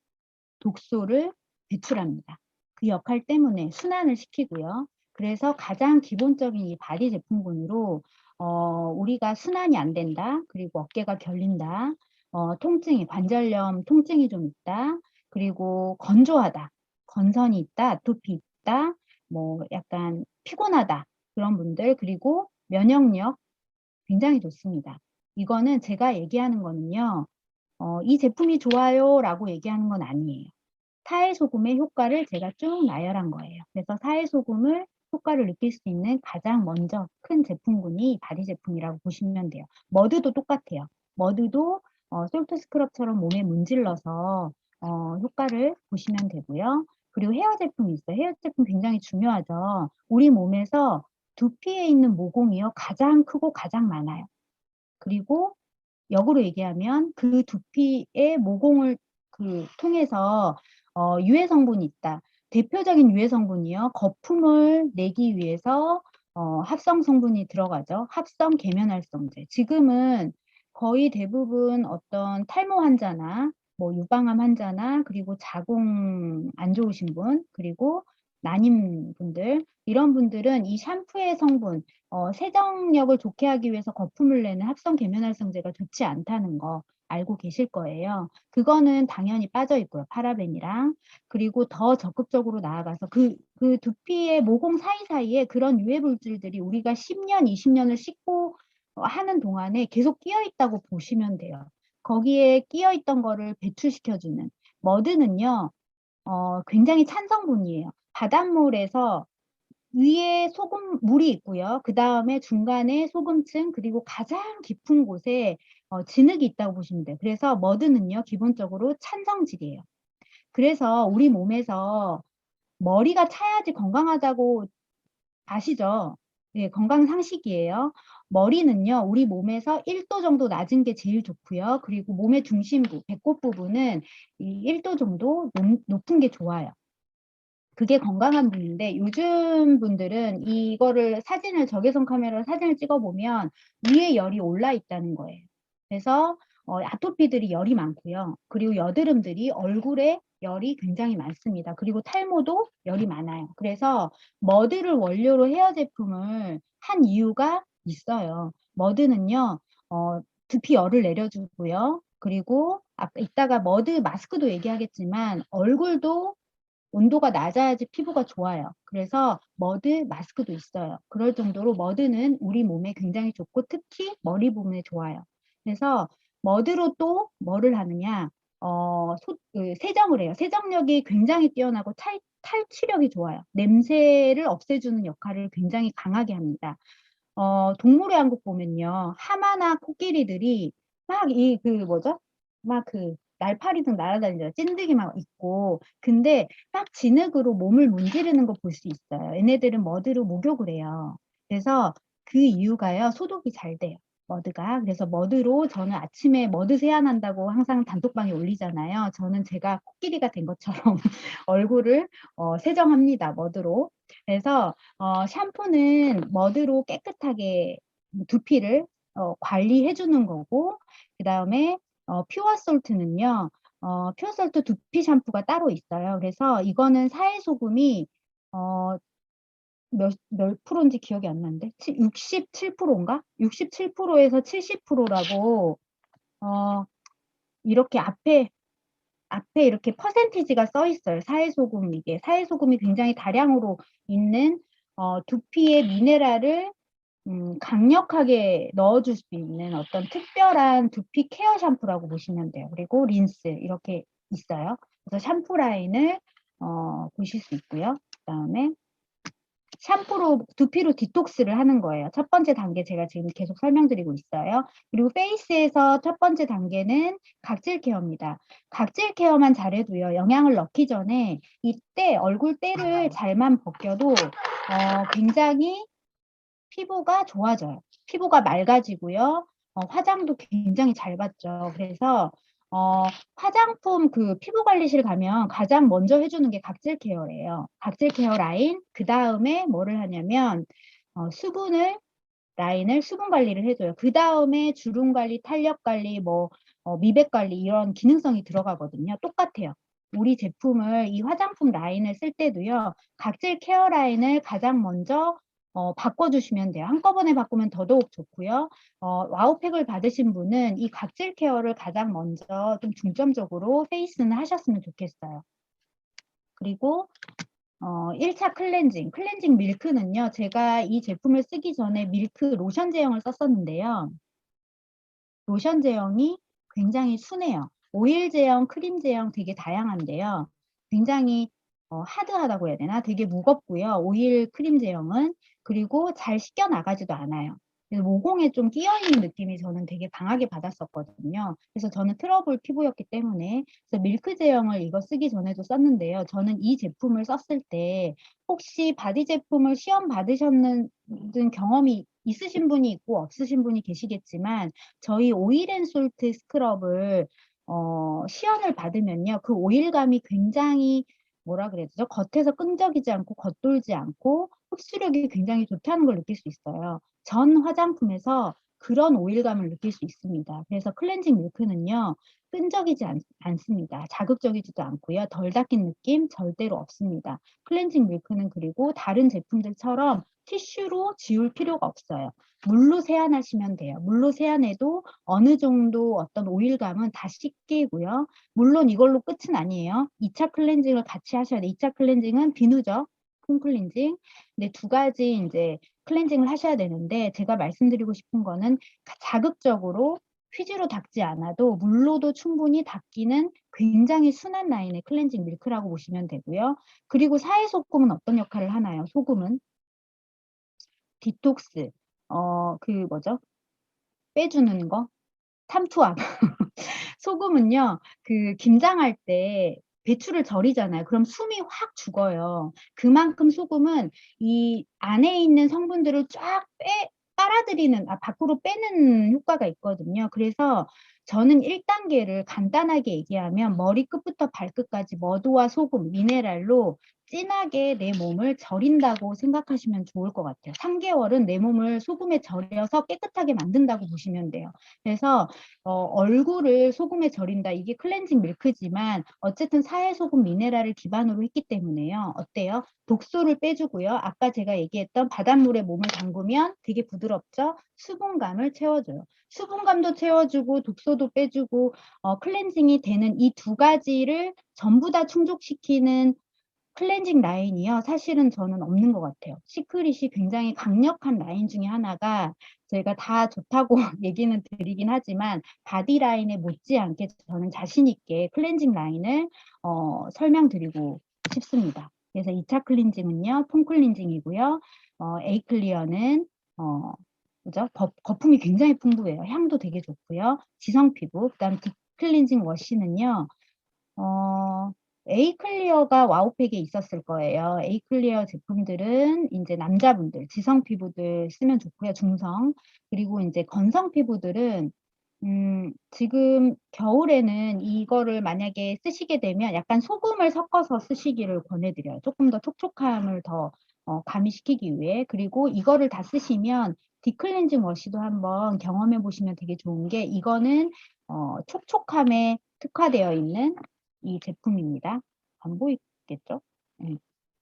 독소를 배출합니다. 그 역할 때문에 순환을 시키고요. 그래서 가장 기본적인 이 바디 제품군으로 우리가 순환이 안 된다. 그리고 어깨가 결린다. 통증이 관절염 통증이 좀 있다. 그리고 건조하다. 건선이 있다. 아토피 있다. 뭐 약간 피곤하다. 그런 분들 그리고 면역력 굉장히 좋습니다. 이거는 제가 얘기하는 거는요. 이 제품이 좋아요 라고 얘기하는 건 아니에요. 사회소금의 효과를 제가 쭉 나열한 거예요. 그래서 사회소금을 효과를 느낄 수 있는 가장 먼저 큰 제품군이 바디 제품이라고 보시면 돼요. 머드도 똑같아요. 머드도 솔트 스크럽처럼 몸에 문질러서 효과를 보시면 되고요. 그리고 헤어 제품이 있어요. 헤어 제품 굉장히 중요하죠. 우리 몸에서 두피에 있는 모공이요. 가장 크고 가장 많아요. 그리고 역으로 얘기하면 그 두피의 모공을 통해서 유해 성분이 있다. 대표적인 유해 성분이요. 거품을 내기 위해서 합성 성분이 들어가죠. 합성 계면활성제. 지금은 거의 대부분 어떤 탈모 환자나 뭐 유방암 환자나 그리고 자궁 안 좋으신 분 그리고 난임 분들 이런 분들은 이 샴푸의 성분 세정력을 좋게 하기 위해서 거품을 내는 합성 계면활성제가 좋지 않다는 거 알고 계실 거예요. 그거는 당연히 빠져 있고요. 파라벤이랑. 그리고 더 적극적으로 나아가서 그 두피의 모공 사이사이에 그런 유해 물질들이 우리가 10년, 20년을 씻고 하는 동안에 계속 끼어 있다고 보시면 돼요. 거기에 끼어 있던 거를 배출시켜주는 머드는요. 굉장히 찬 성분이에요. 바닷물에서 위에 물이 있고요. 그 다음에 중간에 소금층 그리고 가장 깊은 곳에 진흙이 있다고 보시면 돼요. 그래서 머드는요. 기본적으로 찬성질이에요. 그래서 우리 몸에서 머리가 차야지 건강하다고 아시죠? 네, 건강 상식이에요. 머리는요. 우리 몸에서 1도 정도 낮은 게 제일 좋고요. 그리고 몸의 중심부, 배꼽 부분은 이 1도 정도 높은 게 좋아요. 그게 건강한 분인데 요즘 분들은 이거를 사진을 적외선 카메라로 사진을 찍어 보면 위에 열이 올라 있다는 거예요. 그래서 아토피들이 열이 많고요. 그리고 여드름들이 얼굴에 열이 굉장히 많습니다. 그리고 탈모도 열이 많아요. 그래서 머드를 원료로 헤어 제품을 한 이유가 있어요. 머드는요, 두피 열을 내려주고요. 그리고 아까 이따가 머드 마스크도 얘기하겠지만 얼굴도 온도가 낮아야지 피부가 좋아요. 그래서 머드 마스크도 있어요. 그럴 정도로 머드는 우리 몸에 굉장히 좋고 특히 머리 부분에 좋아요. 그래서 머드로 또 뭐를 하느냐, 세정을 해요. 세정력이 굉장히 뛰어나고 탈취력이 좋아요. 냄새를 없애주는 역할을 굉장히 강하게 합니다. 동물의 왕국 보면요. 하마나 코끼리들이 막 막 날파리등 날아다니죠. 찐득이만 있고. 근데 막 진흙으로 몸을 문지르는 거 볼 수 있어요. 얘네들은 머드로 목욕을 해요. 그래서 그 이유가요. 소독이 잘 돼요. 머드가. 그래서 머드로 저는 아침에 머드 세안한다고 항상 단톡방에 올리잖아요. 저는 제가 코끼리가 된 것처럼 얼굴을 세정합니다. 머드로. 그래서 샴푸는 머드로 깨끗하게 두피를 관리해 주는 거고, 그다음에 퓨어 솔트는요. 퓨어 솔트 두피 샴푸가 따로 있어요. 그래서 이거는 사회소금이 몇 프로인지 기억이 안 나는데 67%인가? 67%에서 70%라고 이렇게 앞에 이렇게 퍼센티지가 써 있어요. 사회소금, 이게 사회소금이 굉장히 다량으로 있는 두피의 미네랄을 강력하게 넣어줄 수 있는 어떤 특별한 두피 케어 샴푸라고 보시면 돼요. 그리고 린스 이렇게 있어요. 그래서 샴푸 라인을 보실 수 있고요. 그다음에 샴푸로 두피로 디톡스를 하는 거예요. 첫 번째 단계 제가 지금 계속 설명드리고 있어요. 그리고 페이스에서 첫 번째 단계는 각질 케어입니다. 각질 케어만 잘해도요. 영양을 넣기 전에 이때 얼굴 때를 잘만 벗겨도 굉장히 피부가 좋아져요. 피부가 맑아지고요. 화장도 굉장히 잘 받죠. 그래서 화장품 피부 관리실 가면 가장 먼저 해주는 게 각질 케어예요. 각질 케어 라인, 그 다음에 뭐를 하냐면 라인을 수분 관리를 해줘요. 그 다음에 주름 관리, 탄력 관리, 미백 관리 이런 기능성이 들어가거든요. 똑같아요. 우리 제품을 이 화장품 라인을 쓸 때도요. 각질 케어 라인을 가장 먼저 바꿔주시면 돼요. 한꺼번에 바꾸면 더더욱 좋고요. 와우팩을 받으신 분은 이 각질 케어를 가장 먼저 좀 중점적으로 페이스는 하셨으면 좋겠어요. 그리고 1차 클렌징 밀크는요. 제가 이 제품을 쓰기 전에 밀크 로션 제형을 썼었는데요. 로션 제형이 굉장히 순해요. 오일 제형, 크림 제형 되게 다양한데요. 굉장히 하드하다고 해야 되나? 되게 무겁고요. 오일 크림 제형은. 그리고 잘 씻겨 나가지도 않아요. 그래서 모공에 좀 끼어있는 느낌이 저는 되게 강하게 받았었거든요. 그래서 저는 트러블 피부였기 때문에 그래서 밀크 제형을 이거 쓰기 전에도 썼는데요. 저는 이 제품을 썼을 때 혹시 바디 제품을 시험 받으셨는 경험이 있으신 분이 있고 없으신 분이 계시겠지만 저희 오일앤솔트 스크럽을 시연을 받으면요. 그 오일감이 굉장히 뭐라 그래야 되죠? 겉에서 끈적이지 않고 겉돌지 않고 흡수력이 굉장히 좋다는 걸 느낄 수 있어요. 전 화장품에서 그런 오일감을 느낄 수 있습니다. 그래서 클렌징 밀크는요. 끈적이지 않습니다. 자극적이지도 않고요. 덜 닦인 느낌 절대로 없습니다. 클렌징 밀크는 그리고 다른 제품들처럼 티슈로 지울 필요가 없어요. 물로 세안하시면 돼요. 물로 세안해도 어느 정도 어떤 오일감은 다 씻기고요. 물론 이걸로 끝은 아니에요. 2차 클렌징을 같이 하셔야 돼요. 2차 클렌징은 비누죠. 폼 클렌징. 근데 두 가지 이제 클렌징을 하셔야 되는데 제가 말씀드리고 싶은 거는 자극적으로 휘지로 닦지 않아도 물로도 충분히 닦이는 굉장히 순한 라인의 클렌징 밀크라고 보시면 되고요. 그리고 사회소금은 어떤 역할을 하나요? 소금은 디톡스, 빼주는 거, 삼투압. 소금은요, 김장할 때 배추를 절이잖아요. 그럼 숨이 확 죽어요. 그만큼 소금은 이 안에 있는 성분들을 쫙 빨아들이는, 밖으로 빼는 효과가 있거든요. 그래서 저는 1단계를 간단하게 얘기하면 머리 끝부터 발끝까지 머드와 소금, 미네랄로 진하게 내 몸을 절인다고 생각하시면 좋을 것 같아요. 3개월은 내 몸을 소금에 절여서 깨끗하게 만든다고 보시면 돼요. 그래서 얼굴을 소금에 절인다. 이게 클렌징 밀크지만 어쨌든 사해소금 미네랄을 기반으로 했기 때문에요. 어때요? 독소를 빼주고요. 아까 제가 얘기했던 바닷물에 몸을 담그면 되게 부드럽죠? 수분감을 채워줘요. 수분감도 채워주고 독소도 빼주고 클렌징이 되는 이 두 가지를 전부 다 충족시키는 클렌징 라인이요. 사실은 저는 없는 것 같아요. 시크릿이 굉장히 강력한 라인 중에 하나가 제가 다 좋다고 얘기는 드리긴 하지만 바디라인에 못지않게 저는 자신 있게 클렌징 라인을 설명드리고 싶습니다. 그래서 2차 클렌징은요. 폼 클렌징이고요. A 클리어는 그죠? 거품이 굉장히 풍부해요. 향도 되게 좋고요. 지성 피부. 그다음 딥 클렌징 워시는요. 에이클리어가 와우팩에 있었을 거예요. 에이클리어 제품들은 이제 남자분들, 지성 피부들 쓰면 좋고요. 중성. 그리고 이제 건성 피부들은 지금 겨울에는 이거를 만약에 쓰시게 되면 약간 소금을 섞어서 쓰시기를 권해드려요. 조금 더 촉촉함을 더 가미시키기 위해. 그리고 이거를 다 쓰시면 디클렌징 워시도 한번 경험해 보시면 되게 좋은 게 이거는 촉촉함에 특화되어 있는 이 제품입니다. 안 보이겠죠? 네,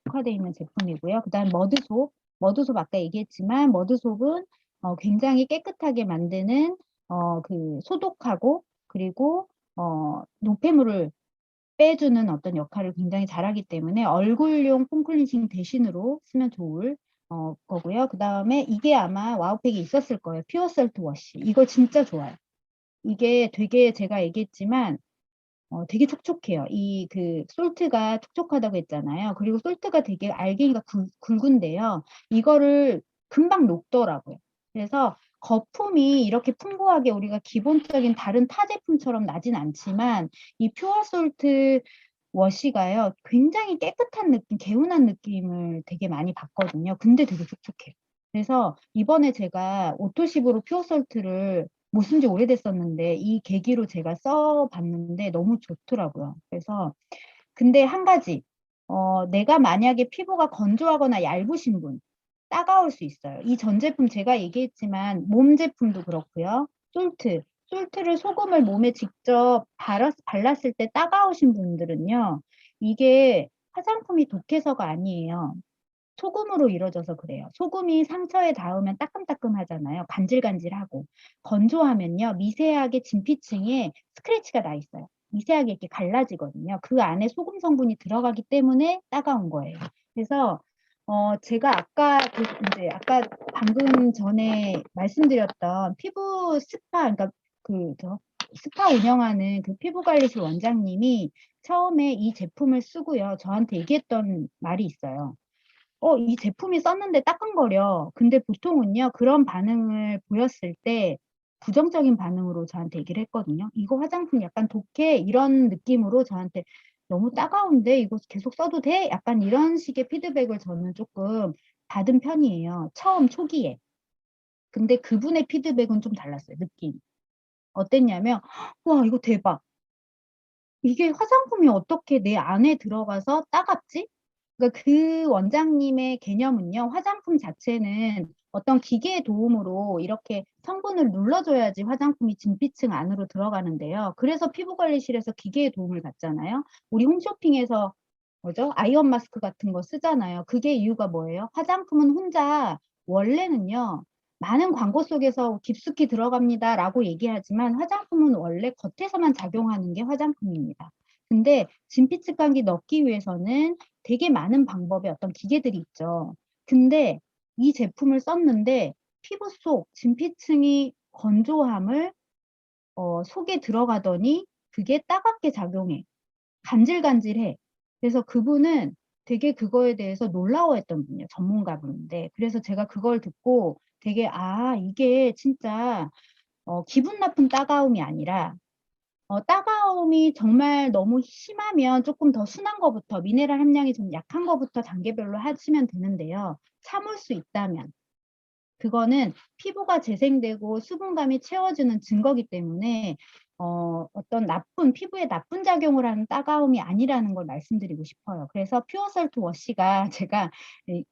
특화되어 있는 제품이고요. 그 다음 머드소. 머드소 아까 얘기했지만 머드소는 굉장히 깨끗하게 만드는 그 소독하고 그리고 노폐물을 빼주는 어떤 역할을 굉장히 잘하기 때문에 얼굴용 폼클렌징 대신으로 쓰면 좋을 거고요. 그 다음에 이게 아마 와우팩에 있었을 거예요. 퓨어 솔트 워시. 이거 진짜 좋아요. 이게 되게 제가 얘기했지만 되게 촉촉해요. 이 그 솔트가 촉촉하다고 했잖아요. 그리고 솔트가 되게 알갱이가 굵은데요. 이거를 금방 녹더라고요. 그래서 거품이 이렇게 풍부하게 우리가 기본적인 다른 타 제품처럼 나진 않지만 이 퓨어 솔트 워시가요. 굉장히 깨끗한 느낌, 개운한 느낌을 되게 많이 받거든요. 근데 되게 촉촉해요. 그래서 이번에 제가 오토십으로 퓨어 솔트를 못 쓴 지 오래됐었는데 이 계기로 제가 써봤는데 너무 좋더라고요. 그래서 근데 한 가지 내가 만약에 피부가 건조하거나 얇으신 분 따가울 수 있어요. 이 전 제품 제가 얘기했지만 몸 제품도 그렇고요. 솔트를 소금을 몸에 직접 발랐을 때 따가우신 분들은요. 이게 화장품이 독해서가 아니에요. 소금으로 이루어져서 그래요. 소금이 상처에 닿으면 따끔따끔하잖아요. 간질간질하고. 건조하면요. 미세하게 진피층에 스크래치가 나 있어요. 미세하게 이렇게 갈라지거든요. 그 안에 소금 성분이 들어가기 때문에 따가운 거예요. 그래서 제가 아까 이제 아까 방금 전에 말씀드렸던 피부 스파, 그러니까 스파 운영하는 그 피부관리실 원장님이 처음에 이 제품을 쓰고요. 저한테 얘기했던 말이 있어요. 이 제품이 썼는데 따끔거려. 근데 보통은요, 그런 반응을 보였을 때 부정적인 반응으로 저한테 얘기를 했거든요. 이거 화장품 약간 독해? 이런 느낌으로 저한테 너무 따가운데 이거 계속 써도 돼? 약간 이런 식의 피드백을 저는 조금 받은 편이에요. 처음 초기에. 근데 그분의 피드백은 좀 달랐어요. 느낌이. 어땠냐면, 와, 이거 대박. 이게 화장품이 어떻게 내 안에 들어가서 따갑지? 그러니까 그 원장님의 개념은요, 화장품 자체는 어떤 기계의 도움으로 이렇게 성분을 눌러줘야지 화장품이 진피층 안으로 들어가는데요. 그래서 피부관리실에서 기계의 도움을 받잖아요. 우리 홈쇼핑에서 뭐죠? 아이언 마스크 같은 거 쓰잖아요. 그게 이유가 뭐예요? 화장품은 혼자 원래는요, 많은 광고 속에서 깊숙이 들어갑니다 라고 얘기하지만 화장품은 원래 겉에서만 작용하는 게 화장품입니다. 근데 진피층간기 넣기 위해서는 되게 많은 방법의 어떤 기계들이 있죠. 근데 이 제품을 썼는데 피부 속 진피층이 건조함을 속에 들어가더니 그게 따갑게 작용해. 간질간질해. 그래서 그분은 되게 그거에 대해서 놀라워했던 분이에요. 전문가분인데. 그래서 제가 그걸 듣고 되게 이게 진짜 기분 나쁜 따가움이 아니라 따가움이 정말 너무 심하면 조금 더 순한 거부터 미네랄 함량이 좀 약한 거부터 단계별로 하시면 되는데요. 참을 수 있다면 그거는 피부가 재생되고 수분감이 채워주는 증거기 때문에 어떤 피부에 나쁜 작용을 하는 따가움이 아니라는 걸 말씀드리고 싶어요. 그래서 퓨어설트 워시가 제가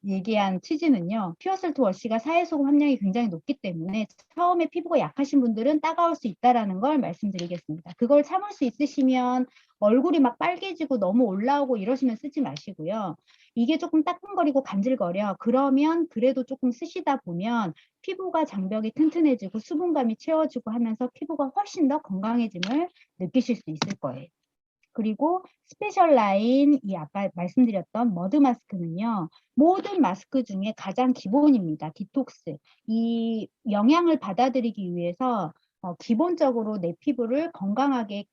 얘기한 취지는요. 퓨어설트 워시가 사회소금 함량이 굉장히 높기 때문에 처음에 피부가 약하신 분들은 따가울 수 있다는 걸 말씀드리겠습니다. 그걸 참을 수 있으시면 얼굴이 막 빨개지고 너무 올라오고 이러시면 쓰지 마시고요. 이게 조금 따끔거리고 간질거려. 그러면 그래도 조금 쓰시다 보면 피부가 장벽이 튼튼해지고 수분감이 채워지고 하면서 피부가 훨씬 더 건강해짐을 느끼실 수 있을 거예요. 그리고 스페셜 라인, 이 아까 말씀드렸던 머드 마스크는요. 모든 마스크 중에 가장 기본입니다. 디톡스. 이 영양을 받아들이기 위해서 기본적으로 내 피부를 건강하게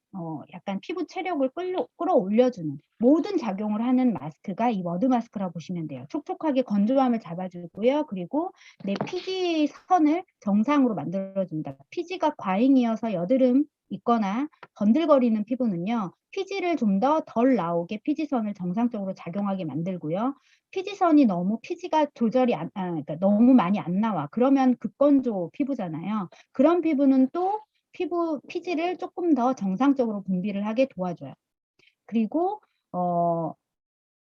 약간 피부 체력을 끌어올려주는 모든 작용을 하는 마스크가 이 머드 마스크라고 보시면 돼요. 촉촉하게 건조함을 잡아주고요. 그리고 내 피지 선을 정상으로 만들어줍니다. 피지가 과잉이어서 여드름 있거나 번들거리는 피부는요. 피지를 좀 더 덜 나오게 피지선을 정상적으로 작용하게 만들고요. 피지선이 피지가 조절이 그러니까 너무 많이 안 나와. 그러면 극건조 피부잖아요. 그런 피부는 또 피지를 조금 더 정상적으로 분비를 하게 도와줘요. 그리고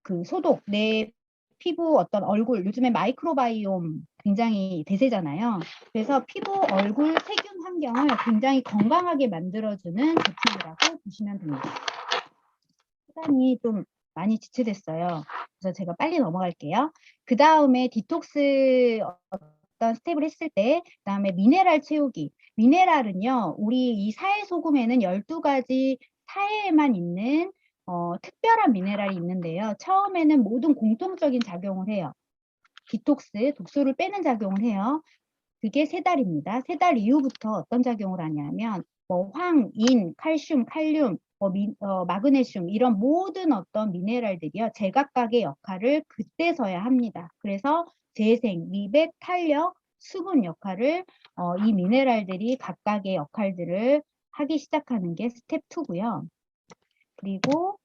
그 소독, 내 피부 어떤 얼굴, 요즘에 마이크로바이옴 굉장히 대세잖아요. 그래서 피부 얼굴 세균 환경을 굉장히 건강하게 만들어주는 제품이라고 보시면 됩니다. 시간이 좀 많이 지체됐어요. 그래서 제가 빨리 넘어갈게요. 그 다음에 디톡스 어떤 스텝을 했을 때, 그 다음에 미네랄 채우기. 미네랄은요, 우리 이 사해소금에는 12가지 사해에만 있는 특별한 미네랄이 있는데요. 처음에는 모든 공통적인 작용을 해요. 디톡스, 독소를 빼는 작용을 해요. 그게 3달입니다. 3달 이후부터 어떤 작용을 하냐면 황, 인, 칼슘, 칼륨, 마그네슘 이런 모든 어떤 미네랄들이요. 제각각의 역할을 그때서야 합니다. 그래서 재생, 미백, 탄력, 수분 역할을 이 미네랄들이 각각의 역할들을 하기 시작하는 게 스텝 2고요. 그리고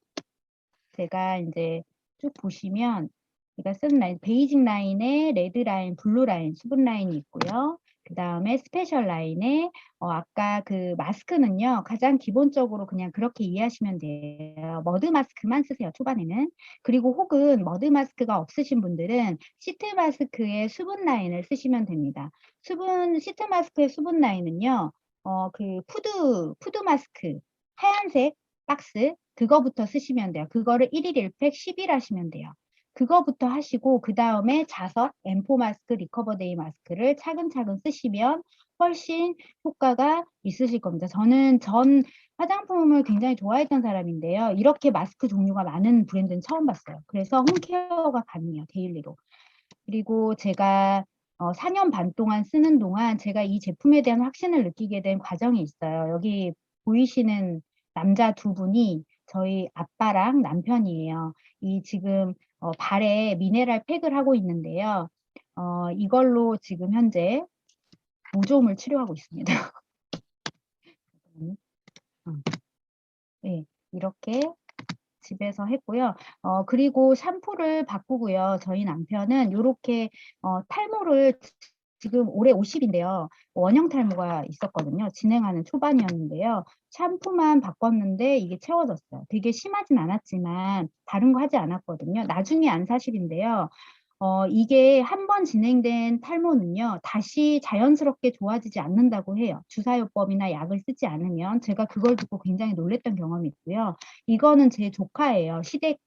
제가 이제 쭉 보시면 제가 쓴 라인, 베이직 라인에 레드 라인, 블루 라인, 수분 라인이 있고요. 그 다음에 스페셜 라인에 아까 그 마스크는요. 가장 기본적으로 그냥 그렇게 이해하시면 돼요. 머드 마스크만 쓰세요. 초반에는. 그리고 혹은 머드 마스크가 없으신 분들은 시트 마스크의 수분 라인을 쓰시면 됩니다. 시트 마스크의 수분 라인은요. 그 푸드 마스크 하얀색 박스 그거부터 쓰시면 돼요. 그거를 1일 1팩 10일 하시면 돼요. 그거부터 하시고 그 다음에 자석, M4 마스크, 리커버데이 마스크를 차근차근 쓰시면 훨씬 효과가 있으실 겁니다. 저는 전 화장품을 굉장히 좋아했던 사람인데요. 이렇게 마스크 종류가 많은 브랜드는 처음 봤어요. 그래서 홈케어가 가능해요. 데일리로. 그리고 제가 4년 반 동안 쓰는 동안 제가 이 제품에 대한 확신을 느끼게 된 과정이 있어요. 여기 보이시는 남자 2분이 저희 아빠랑 남편이에요. 이 지금 발에 미네랄 팩을 하고 있는데요. 이걸로 지금 현재 모종을 치료하고 있습니다. 네, 이렇게 집에서 했고요. 그리고 샴푸를 바꾸고요. 저희 남편은 이렇게 탈모를 지금 올해 50인데요. 원형 탈모가 있었거든요. 진행하는 초반이었는데요. 샴푸만 바꿨는데 이게 채워졌어요. 되게 심하진 않았지만 다른 거 하지 않았거든요. 나중에 안 사실인데요. 이게 한 번 진행된 탈모는요. 다시 자연스럽게 좋아지지 않는다고 해요. 주사요법이나 약을 쓰지 않으면. 제가 그걸 듣고 굉장히 놀랬던 경험이 있고요. 이거는 제 조카예요. 시댁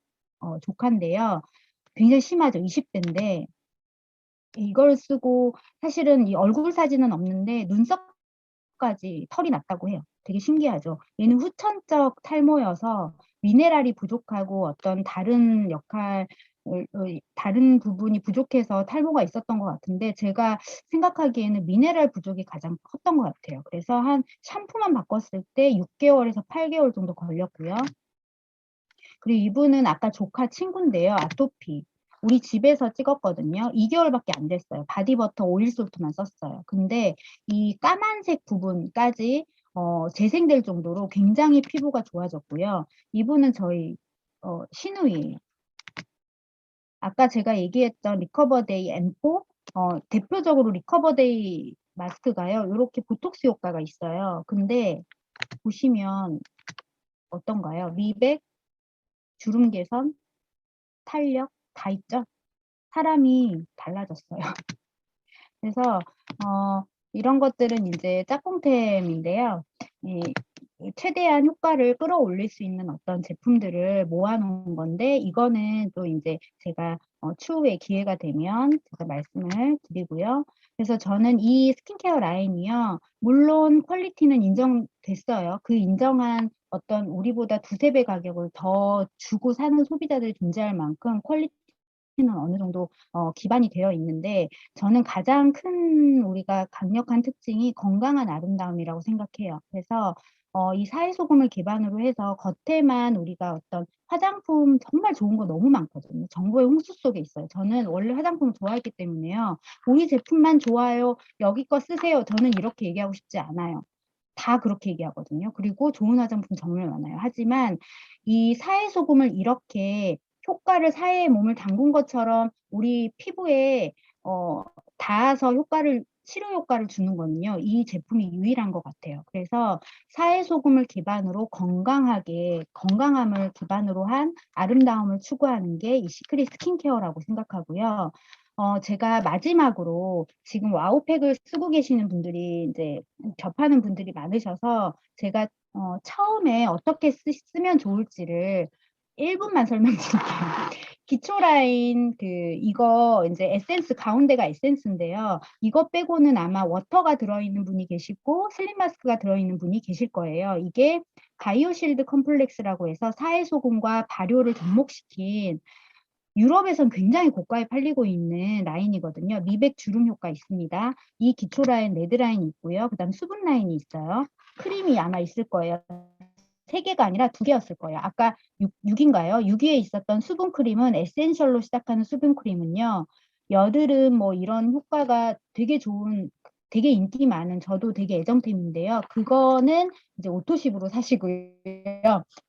조카인데요. 굉장히 심하죠. 20대인데 이걸 쓰고 사실은 이 얼굴 사진은 없는데 눈썹까지 털이 났다고 해요. 되게 신기하죠. 얘는 후천적 탈모여서 미네랄이 부족하고 어떤 다른 다른 부분이 부족해서 탈모가 있었던 것 같은데 제가 생각하기에는 미네랄 부족이 가장 컸던 것 같아요. 그래서 한 샴푸만 바꿨을 때 6개월에서 8개월 정도 걸렸고요. 그리고 이분은 아까 조카 친구인데요. 아토피. 우리 집에서 찍었거든요. 2개월밖에 안 됐어요. 바디버터 오일솔트만 썼어요. 근데 이 까만색 부분까지 재생될 정도로 굉장히 피부가 좋아졌고요. 이분은 저희 시누이예요. 아까 제가 얘기했던 리커버데이 M4 대표적으로 리커버데이 마스크가요. 이렇게 보톡스 효과가 있어요. 근데 보시면 어떤가요? 미백, 주름 개선, 탄력 다 있죠? 사람이 달라졌어요. 그래서 이런 것들은 이제 짝꿍템인데요. 이 최대한 효과를 끌어올릴 수 있는 어떤 제품들을 모아놓은 건데 이거는 또 이제 제가 추후에 기회가 되면 제가 말씀을 드리고요. 그래서 저는 이 스킨케어 라인이요. 물론 퀄리티는 인정됐어요. 그 인정한 어떤 우리보다 두세 배 가격을 더 주고 사는 소비자들이 존재할 만큼 퀄리티는 어느 정도 기반이 되어 있는데 저는 가장 큰 우리가 강력한 특징이 건강한 아름다움이라고 생각해요. 그래서 이 사회소금을 기반으로 해서 겉에만 우리가 어떤 화장품 정말 좋은 거 너무 많거든요. 정보의 홍수 속에 있어요. 저는 원래 화장품을 좋아했기 때문에요. 우리 제품만 좋아요. 여기 거 쓰세요. 저는 이렇게 얘기하고 싶지 않아요. 다 그렇게 얘기하거든요. 그리고 좋은 화장품 정말 많아요. 하지만 이 사회소금을 이렇게 효과를 사회의 몸을 담근 것처럼 우리 피부에 닿아서 치료 효과를 주는 거는요. 이 제품이 유일한 것 같아요. 그래서 사회소금을 기반으로 건강함을 기반으로 한 아름다움을 추구하는 게 이 시크릿 스킨케어라고 생각하고요. 제가 마지막으로 지금 와우팩을 쓰고 계시는 분들이 이제 접하는 분들이 많으셔서 제가 처음에 어떻게 쓰면 좋을지를 1분만 설명드릴게요. 기초 라인 이거 이제 에센스 가운데가 에센스인데요. 이거 빼고는 아마 워터가 들어있는 분이 계시고 슬림 마스크가 들어있는 분이 계실 거예요. 이게 바이오실드 컴플렉스라고 해서 사회소금과 발효를 접목시킨 유럽에선 굉장히 고가에 팔리고 있는 라인이거든요. 미백 주름 효과 있습니다. 이 기초 라인, 레드 라인이 있고요. 그다음 수분 라인이 있어요. 크림이 아마 있을 거예요. 3개가 아니라 2개였을 거예요. 아까 6인가요? 6위에 있었던 수분 크림은 에센셜로 시작하는 수분 크림은요. 여드름 뭐 이런 효과가 되게 좋은 되게 인기 많은 저도 되게 애정템인데요. 그거는 이제 오토십으로 사시고요.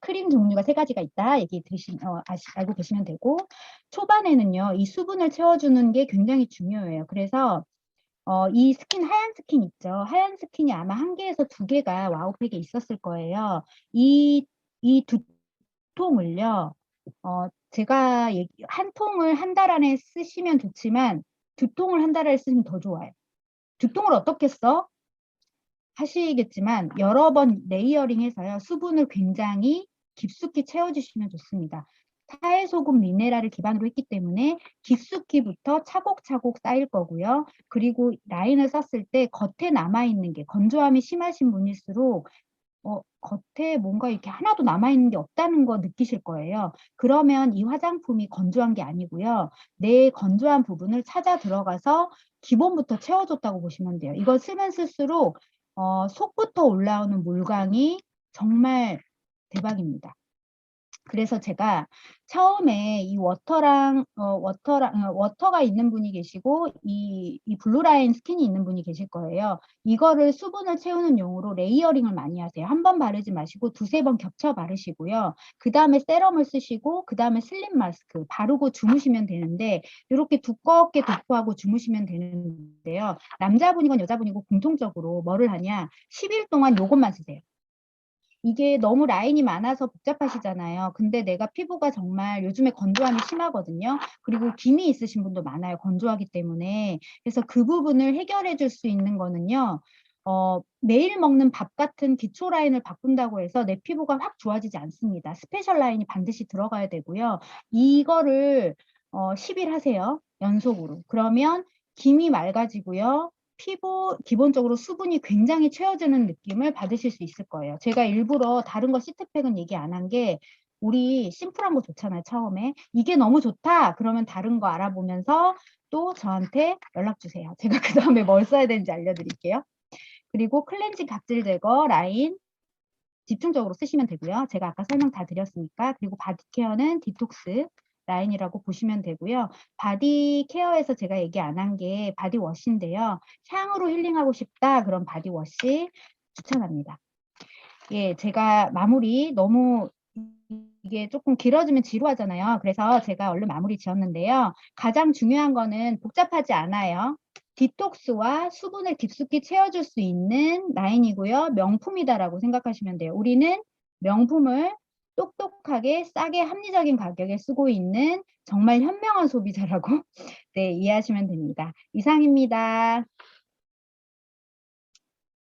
크림 종류가 3가지가 있다. 알고 계시면 되고 초반에는요. 이 수분을 채워주는 게 굉장히 중요해요. 그래서 이 하얀 스킨 있죠. 하얀 스킨이 아마 1개에서 2개가 와우팩에 있었을 거예요. 이 두 통을요. 제가 한 통을 한 달 안에 쓰시면 좋지만 2통을 한 달 안에 쓰시면 더 좋아요. 2통을 어떻게 써? 하시겠지만 여러 번 레이어링해서요. 수분을 굉장히 깊숙이 채워주시면 좋습니다. 사회소금 미네랄을 기반으로 했기 때문에 깊숙이부터 차곡차곡 쌓일 거고요. 그리고 라인을 썼을 때 겉에 남아있는 게 건조함이 심하신 분일수록 겉에 뭔가 이렇게 하나도 남아있는 게 없다는 거 느끼실 거예요. 그러면 이 화장품이 건조한 게 아니고요. 내 건조한 부분을 찾아 들어가서 기본부터 채워줬다고 보시면 돼요. 이걸 쓰면 쓸수록 속부터 올라오는 물광이 정말 대박입니다. 그래서 제가 처음에 이 워터가 있는 분이 계시고 이 블루라인 스킨이 있는 분이 계실 거예요. 이거를 수분을 채우는 용으로 레이어링을 많이 하세요. 한 번 바르지 마시고 2~3번 겹쳐 바르시고요. 그 다음에 세럼을 쓰시고 그 다음에 슬림 마스크 바르고 주무시면 되는데 이렇게 두껍게 도포하고 주무시면 되는데요. 남자분이건 여자분이고 공통적으로 뭐를 하냐 10일 동안 이것만 쓰세요. 이게 너무 라인이 많아서 복잡하시잖아요. 근데 내가 피부가 정말 요즘에 건조함이 심하거든요. 그리고 기미 있으신 분도 많아요. 건조하기 때문에. 그래서 그 부분을 해결해 줄 수 있는 거는요. 매일 먹는 밥 같은 기초 라인을 바꾼다고 해서 내 피부가 확 좋아지지 않습니다. 스페셜 라인이 반드시 들어가야 되고요. 이거를 10일 하세요. 연속으로. 그러면 김이 맑아지고요. 피부 기본적으로 수분이 굉장히 채워지는 느낌을 받으실 수 있을 거예요. 제가 일부러 다른 거 시트팩은 얘기 안 한 게 우리 심플한 거 좋잖아요. 처음에 이게 너무 좋다 그러면 다른 거 알아보면서 또 저한테 연락 주세요. 제가 그 다음에 뭘 써야 되는지 알려드릴게요. 그리고 클렌징 각질 제거 라인 집중적으로 쓰시면 되고요. 제가 아까 설명 다 드렸으니까. 그리고 바디 케어는 디톡스 라인이라고 보시면 되고요. 바디 케어에서 제가 얘기 안 한 게 바디워시인데요. 향으로 힐링하고 싶다 그런 바디워시 추천합니다. 예, 제가 마무리 너무 이게 조금 길어지면 지루하잖아요. 그래서 제가 얼른 마무리 지었는데요. 가장 중요한 거는 복잡하지 않아요. 디톡스와 수분을 깊숙이 채워줄 수 있는 라인이고요. 명품이다라고 생각하시면 돼요. 우리는 명품을 똑똑하게 싸게 합리적인 가격에 쓰고 있는 정말 현명한 소비자라고 네, 이해하시면 됩니다. 이상입니다.